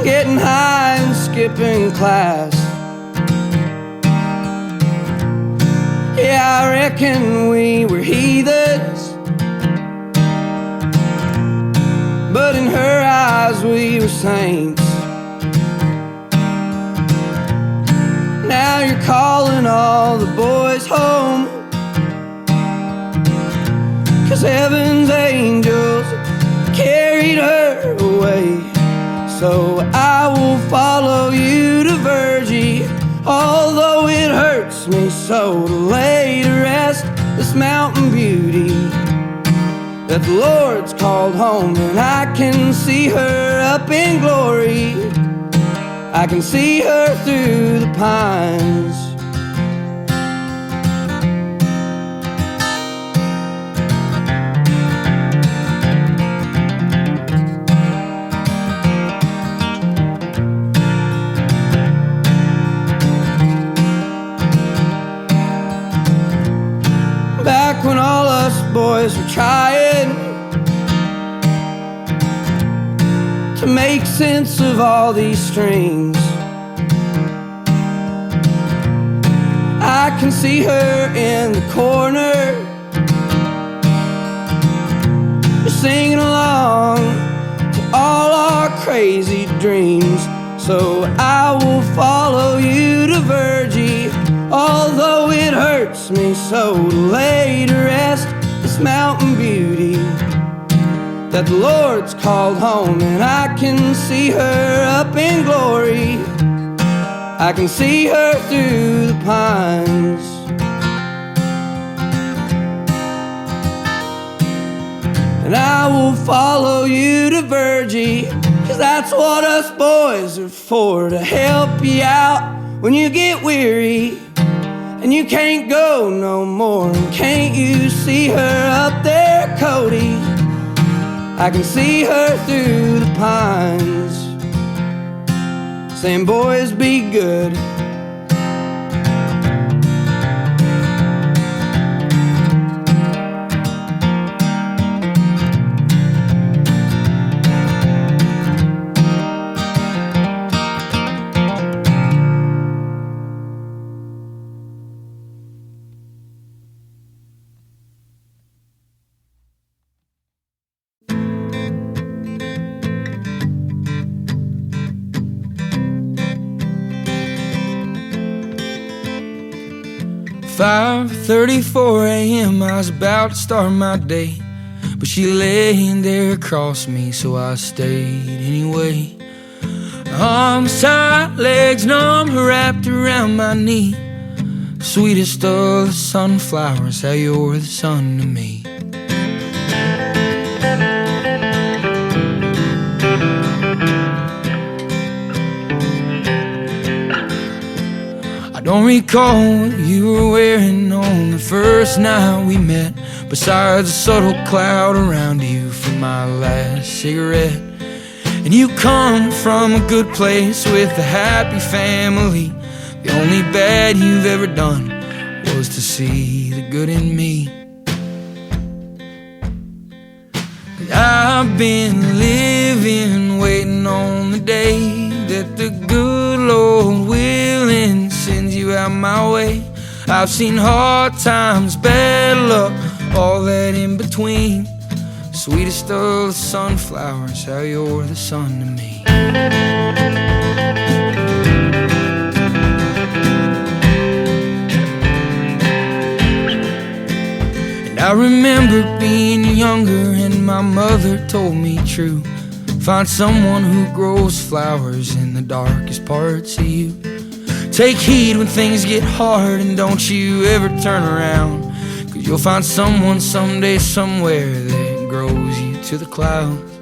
getting high and skipping class. Yeah, I reckon we were heathens, but in her eyes we were saints. Now you're calling all the boys home, 'cause heaven's angels carried her away. So I will follow you to Virgie, although it hurts me so to lay to rest this mountain beauty that the Lord's called home. And I can see her up in glory, I can see her through the pines. Back when all us boys were trying to make sense of all these strings, I can see her in the corner, singing along to all our crazy dreams. So I will follow you to Virgie, although it hurts me so to lay to rest this mountain beauty that the Lord's called home. And I can see her up in glory, I can see her through the pines. And I will follow you to Virgie, 'cause that's what us boys are for, to help you out when you get weary and you can't go no more. And can't you see her up there, Cody? I can see her through the pines, saying, boys, be good. 5:34 a.m. I was about to start my day, but she laying there across me, so I stayed anyway. Arms tight, legs numb, wrapped around my knee. Sweetest of the sunflowers, how you're the sun to me. I don't recall what you were wearing on the first night we met, besides a subtle cloud around you from my last cigarette. And you come from a good place with a happy family. The only bad you've ever done was to see the good in me. 'Cause I've been living, waiting on the day that the good Lord willing sends you out my way. I've seen hard times, bad luck, all that in between. Sweetest of the sunflowers, how you're the sun to me. And I remember being younger and my mother told me true. Find someone who grows flowers in the darkest parts of you. Take heed when things get hard and don't you ever turn around, 'cause you'll find someone someday somewhere that grows you to the clouds.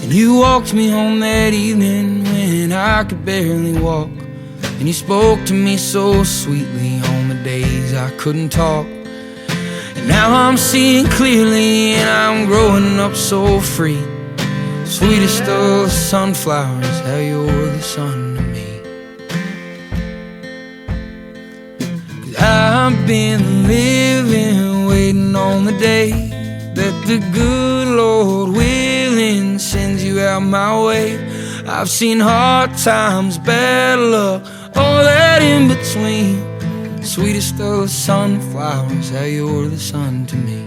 And you walked me home that evening when I could barely walk, and you spoke to me so sweetly on the days I couldn't talk. And now I'm seeing clearly and I'm growing up so free. Sweetest of the sunflowers, how you're the sun to me. 'Cause I've been living, waiting on the day that the good Lord willing sends you out my way. I've seen hard times, bad luck, all that in between. Sweetest of the sunflowers, how you're the sun to me.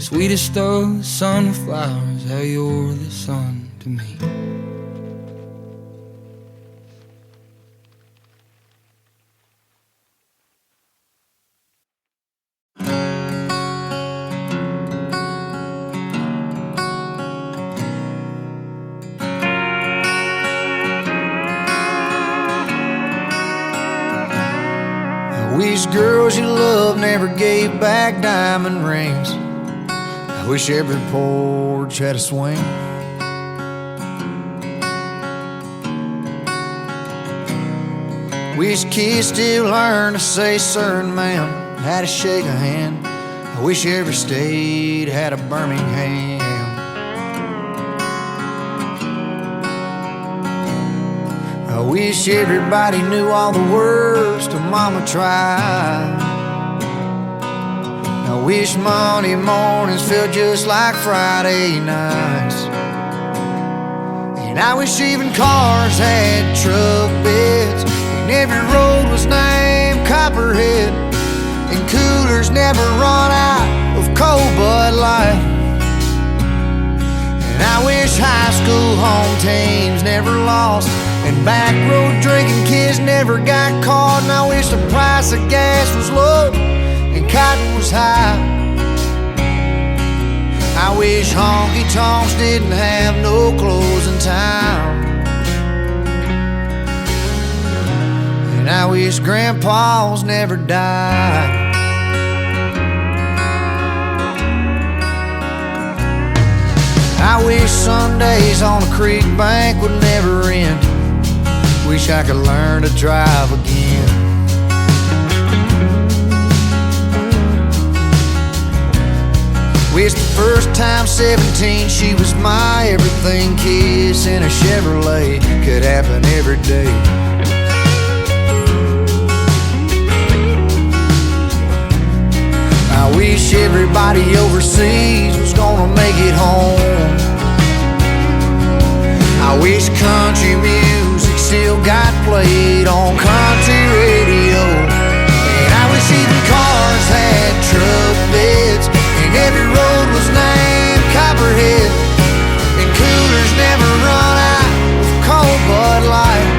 Sweetest of the sunflowers, how you're the sun to me. I wish girls you love never gave back diamond rings. I wish every porch had a swing. Wish kids still learn to say sir and ma'am, how to shake a hand. I wish every state had a Birmingham. I wish everybody knew all the words to Mama Tried. I wish Monday mornings felt just like Friday nights. And I wish even cars had truck beds, and every road was named Copperhead, and coolers never run out of cold Bud Light. And I wish high school home teams never lost, and back road drinking kids never got caught. And I wish the price of gas was low and cotton was high. I wish honky-tonks didn't have no closing time. And I wish grandpas never died. I wish Sundays on a creek bank would never end. Wish I could learn to drive again. Wish the first time 17 she was my everything kiss in a Chevrolet could happen every day. I wish everybody overseas was gonna make it home. I wish country music still got played on country radio. And I wish even cars had truck beds, and every road was named Copperhead, and coolers never run out of cold Bud Light.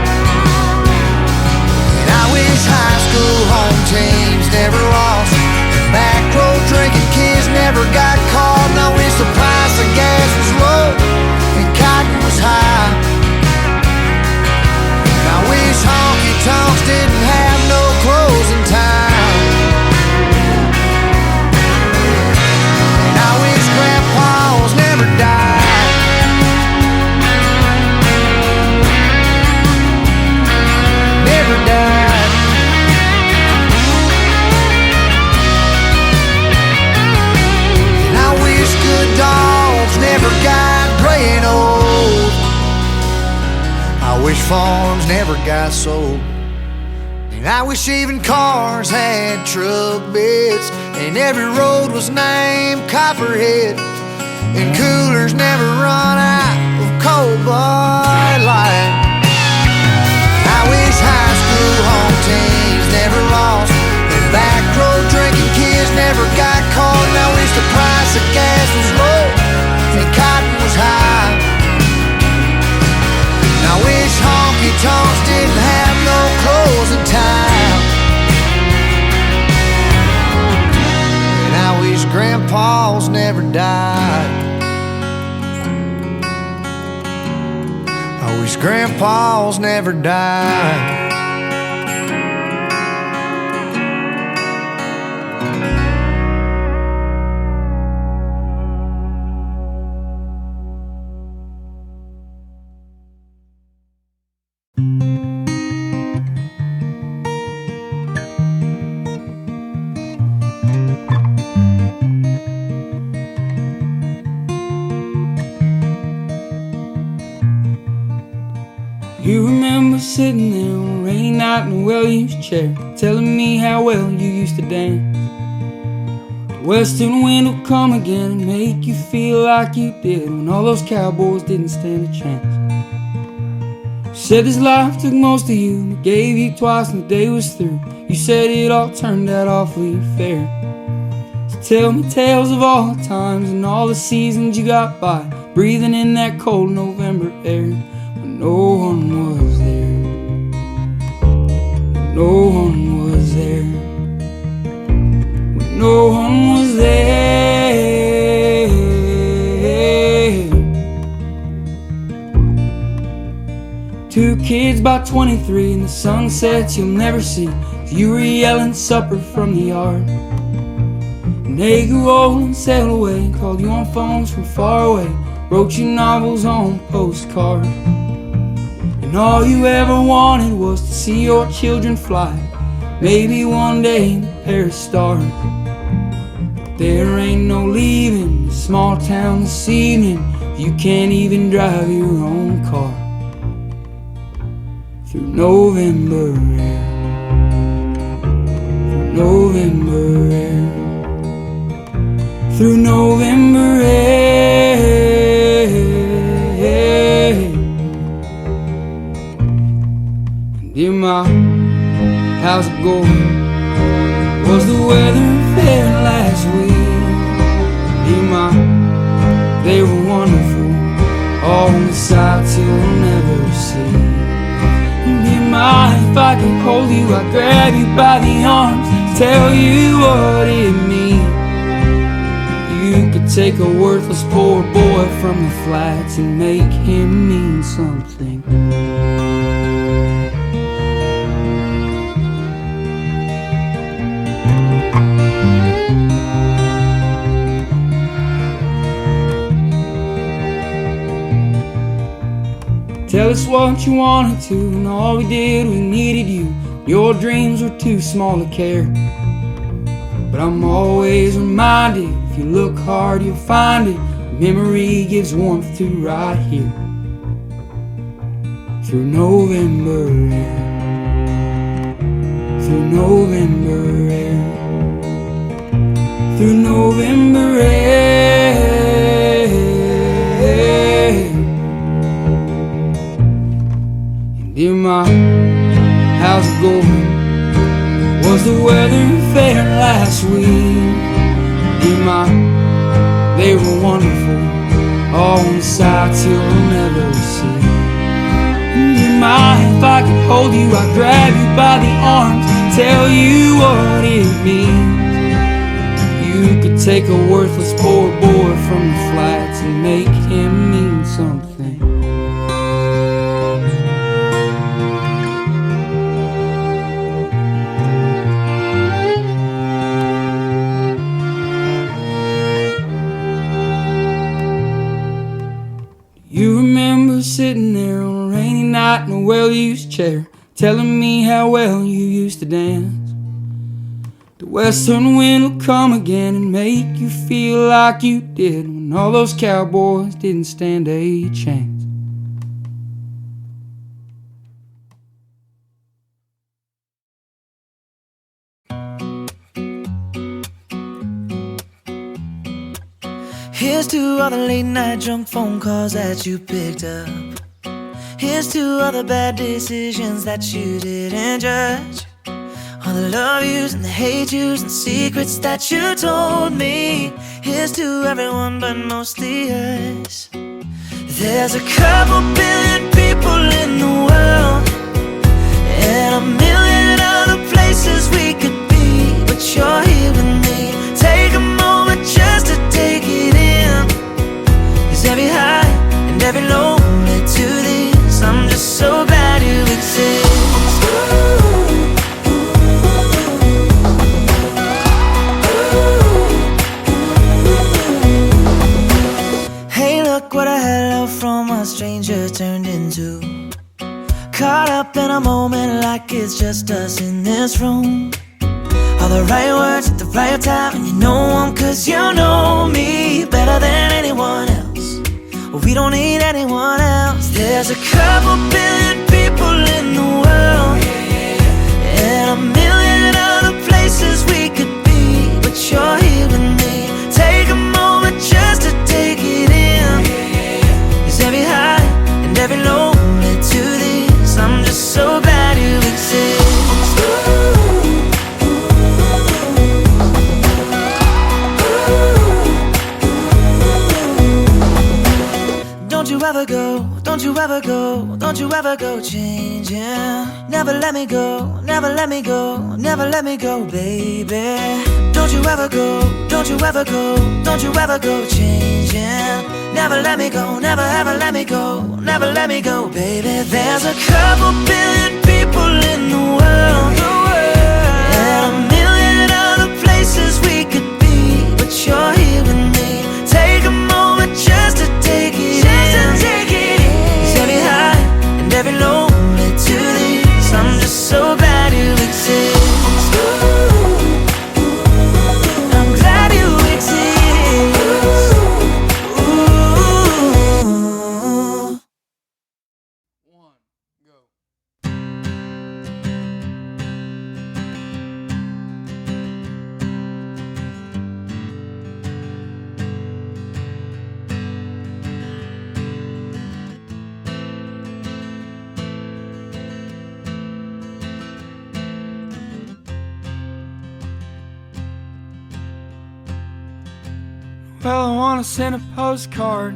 And I wish dreams never got sold. And I wish even cars had truck beds, and every road was named Copperhead, and coolers never run out of cold Bud Light. I wish high school home teams never lost, and back road drinking kids never got caught. And I wish the price of gas was low and cotton was high. And I wish honky-tonks didn't have no closing time. And I wish grandpas never died. I wish grandpas never died. You remember sitting there on a rainy night in a well-used chair, telling me how well you used to dance. The western wind will come again and make you feel like you did when all those cowboys didn't stand a chance. You said this life took most of you, but gave you twice and the day was through. You said it all turned out awfully fair. So tell me tales of all the times and all the seasons you got by, breathing in that cold November air. No one was there. No one was there. When no one was there. Two kids by 23 and the sunsets you'll never see. You were yelling supper from the yard. And they grew old and sailed away, called you on phones from far away, wrote you novels on postcards. And all you ever wanted was to see your children fly, maybe one day in a pair of stars. But there ain't no leaving this small town this evening if you can't even drive your own car. Through November air, through November air, through November air. Dear Ma, how's it going? Was the weather fair last week? Dear Ma, they were wonderful, all the sights you'll never see. Dear Ma, if I could hold you, I'd grab you by the arms, tell you what it means. You could take a worthless poor boy from the flats and make him mean something. Tell us what you wanted to, and all we did was needed you. Your dreams were too small to care. But I'm always reminded, if you look hard you'll find it. Memory gives warmth to right here. Through November air, through November air, through November air. Dear Ma, how's it going? Was the weather fair last week? Dear Ma, they were wonderful, all the sights you'll never see. Dear Ma, if I could hold you, I'd grab you by the arms, tell you what it means. You could take a worthless poor boy from the flats and make him mean something. You remember sitting there on a rainy night in a well-used chair, telling me how well you used to dance. The western wind will come again and make you feel like you did when all those cowboys didn't stand a chance. Here's to all the late night drunk phone calls that you picked up. Here's to all the bad decisions that you didn't judge. All the love yous and the hate yous and secrets that you told me. Here's to everyone but mostly us. There's a couple billion people in the world, and a million other places we could be, but you're here with me. Take a moment just to take it in, 'cause every high and every low led to this. I'm just so glad you exist. Hey, look what a hello from a stranger turned into. Caught up in a moment like it's just us in this room. All the right words at the right time, and you know them 'cause you know me better than anyone else. Well, we don't need anyone else. There's a couple billion people in the world, and a million other places we could be, but you're here with me. Take a moment just to take it in, 'cause every high and every low led to this. I'm just so glad you exist. Don't you ever go, don't you ever go, don't you ever go changing. Never let me go, never let me go, never let me go, baby. Don't you ever go, don't you ever go, don't you ever go changing. Never let me go, never ever let me go, never let me go, baby. There's a couple billion people in the world, and a million other places we could be, but you're here with me. Take a moment just to take it in, 'cause every high and every low led to this. I'm just so glad you exist. I'm glad you exist. Ooh. One, go. Well, I wanna send a postcard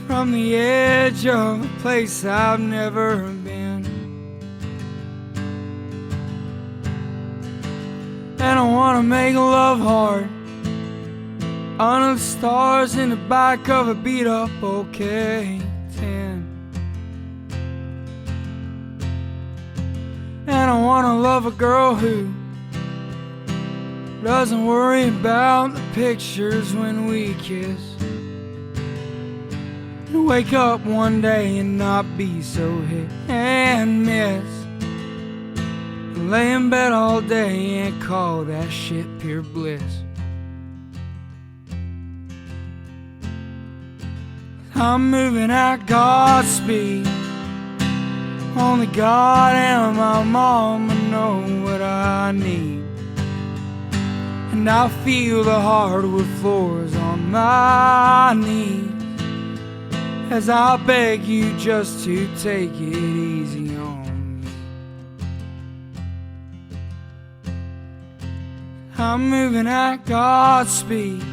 from the edge of a place I've never been, and I wanna make love hard under the stars in the back of a beat up OK-10. And I wanna love a girl who doesn't worry about the pictures when we kiss, and wake up one day and not be so hit and miss, and lay in bed all day and call that shit pure bliss. I'm moving at God's speed. Only God and my mama know what I need, and I feel the hardwood floors on my knees as I beg you just to take it easy on me. I'm moving at God's speed.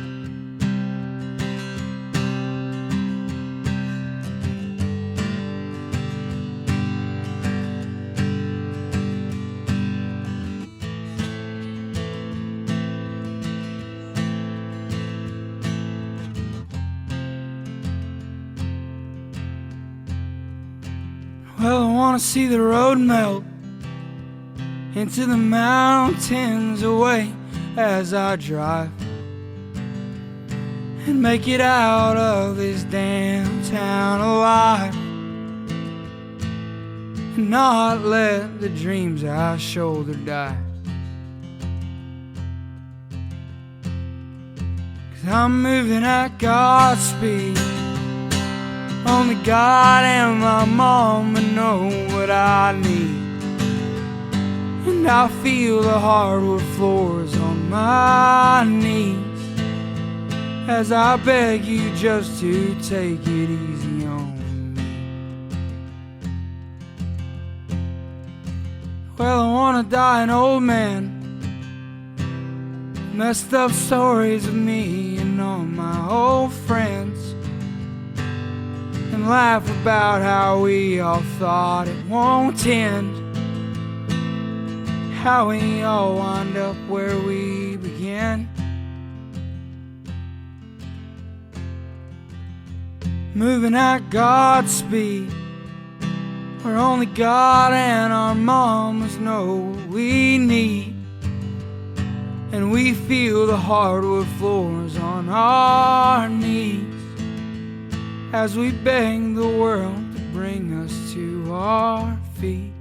Well, I wanna see the road melt into the mountains away as I drive, and make it out of this damn town alive, and not let the dreams I shoulder die. 'Cause I'm moving at God's speed. Only God and my mama know what I need, and I feel the hardwood floors on my knees as I beg you just to take it easy on me. Well, I wanna die an old man, messed up stories of me and all my old friends, and laugh about how we all thought it won't end, how we all wind up where we began. Moving at God's speed, where only God and our mamas know what we need, and we feel the hardwood floors on our knees as we beg the world to bring us to our feet.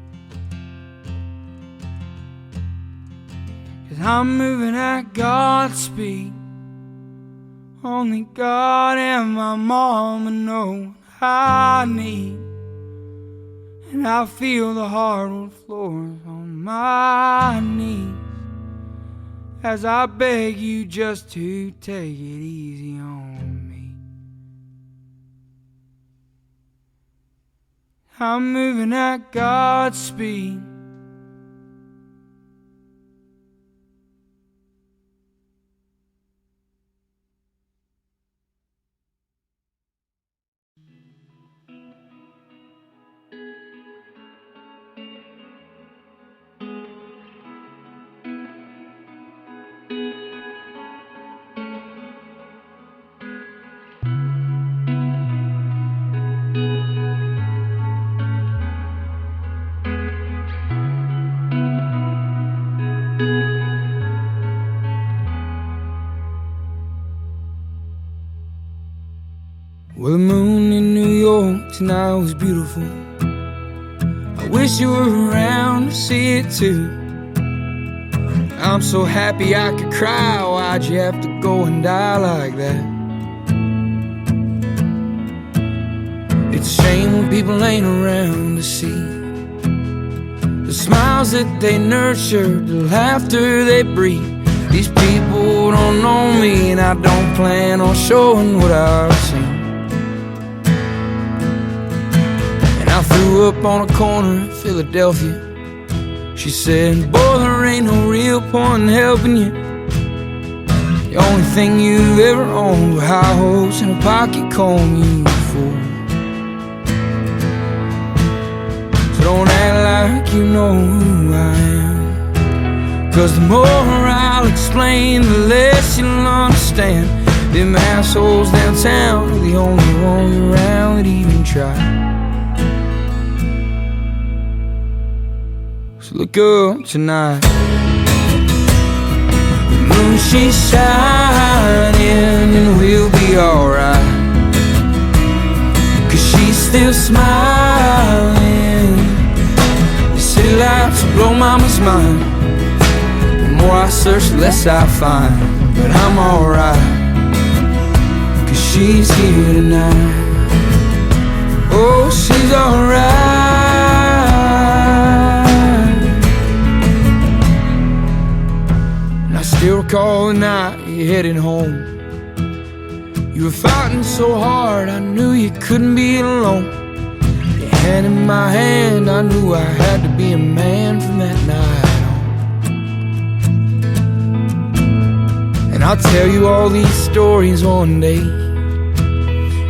'Cause I'm moving at God's speed, only God and my mama know what I need, and I feel the hardwood floors on my knees as I beg you just to take it easy on me. I'm moving at God's speed. Well, the moon in New York tonight was beautiful. I wish you were around to see it too. I'm so happy I could cry. Why'd you have to go and die like that? It's a shame when people ain't around to see the smiles that they nurture, the laughter they breathe. These people don't know me, and I don't plan on showing what I've seen. I threw up on a corner in Philadelphia. She said, boy, there ain't no real point in helping you. The only thing you've ever owned were high hopes and a pocket comb, you fool. So don't act like you know who I am, 'cause the more I'll explain, the less you'll understand. Them assholes downtown are the only ones around that even try. So look up tonight, the moon she's shining, and we'll be alright, 'cause she's still smiling. The city lights blow mama's mind. The more I search, the less I find. But I'm alright, 'cause she's here tonight. Oh, she's alright. Still recall the night you headed home. You were fighting so hard, I knew you couldn't be alone. Your hand in my hand, I knew I had to be a man from that night on. And I'll tell you all these stories one day,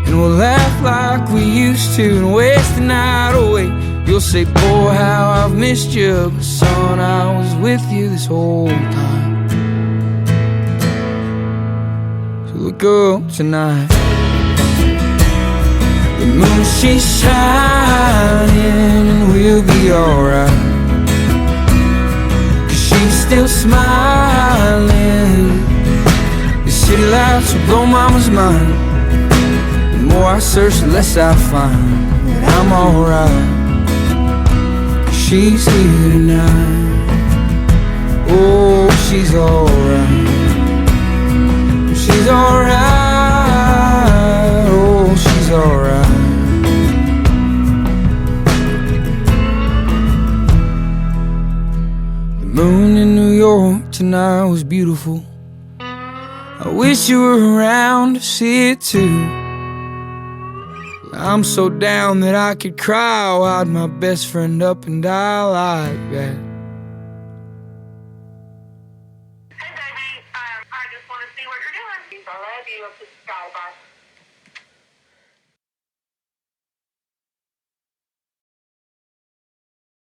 and we'll laugh like we used to and waste the night away. You'll say, boy, how I've missed you, but son, I was with you this whole time. Look up tonight, the moon she's shining, and we'll be alright, 'cause she's still smiling. The city lights will blow mama's mind. The more I search, the less I find. But I'm alright, 'cause she's here tonight. Oh, she's alright. She's alright, oh, she's alright. The moon in New York tonight was beautiful. I I wish you were around to see it too. I'm so down that I could cry, wide my best friend up and die like that.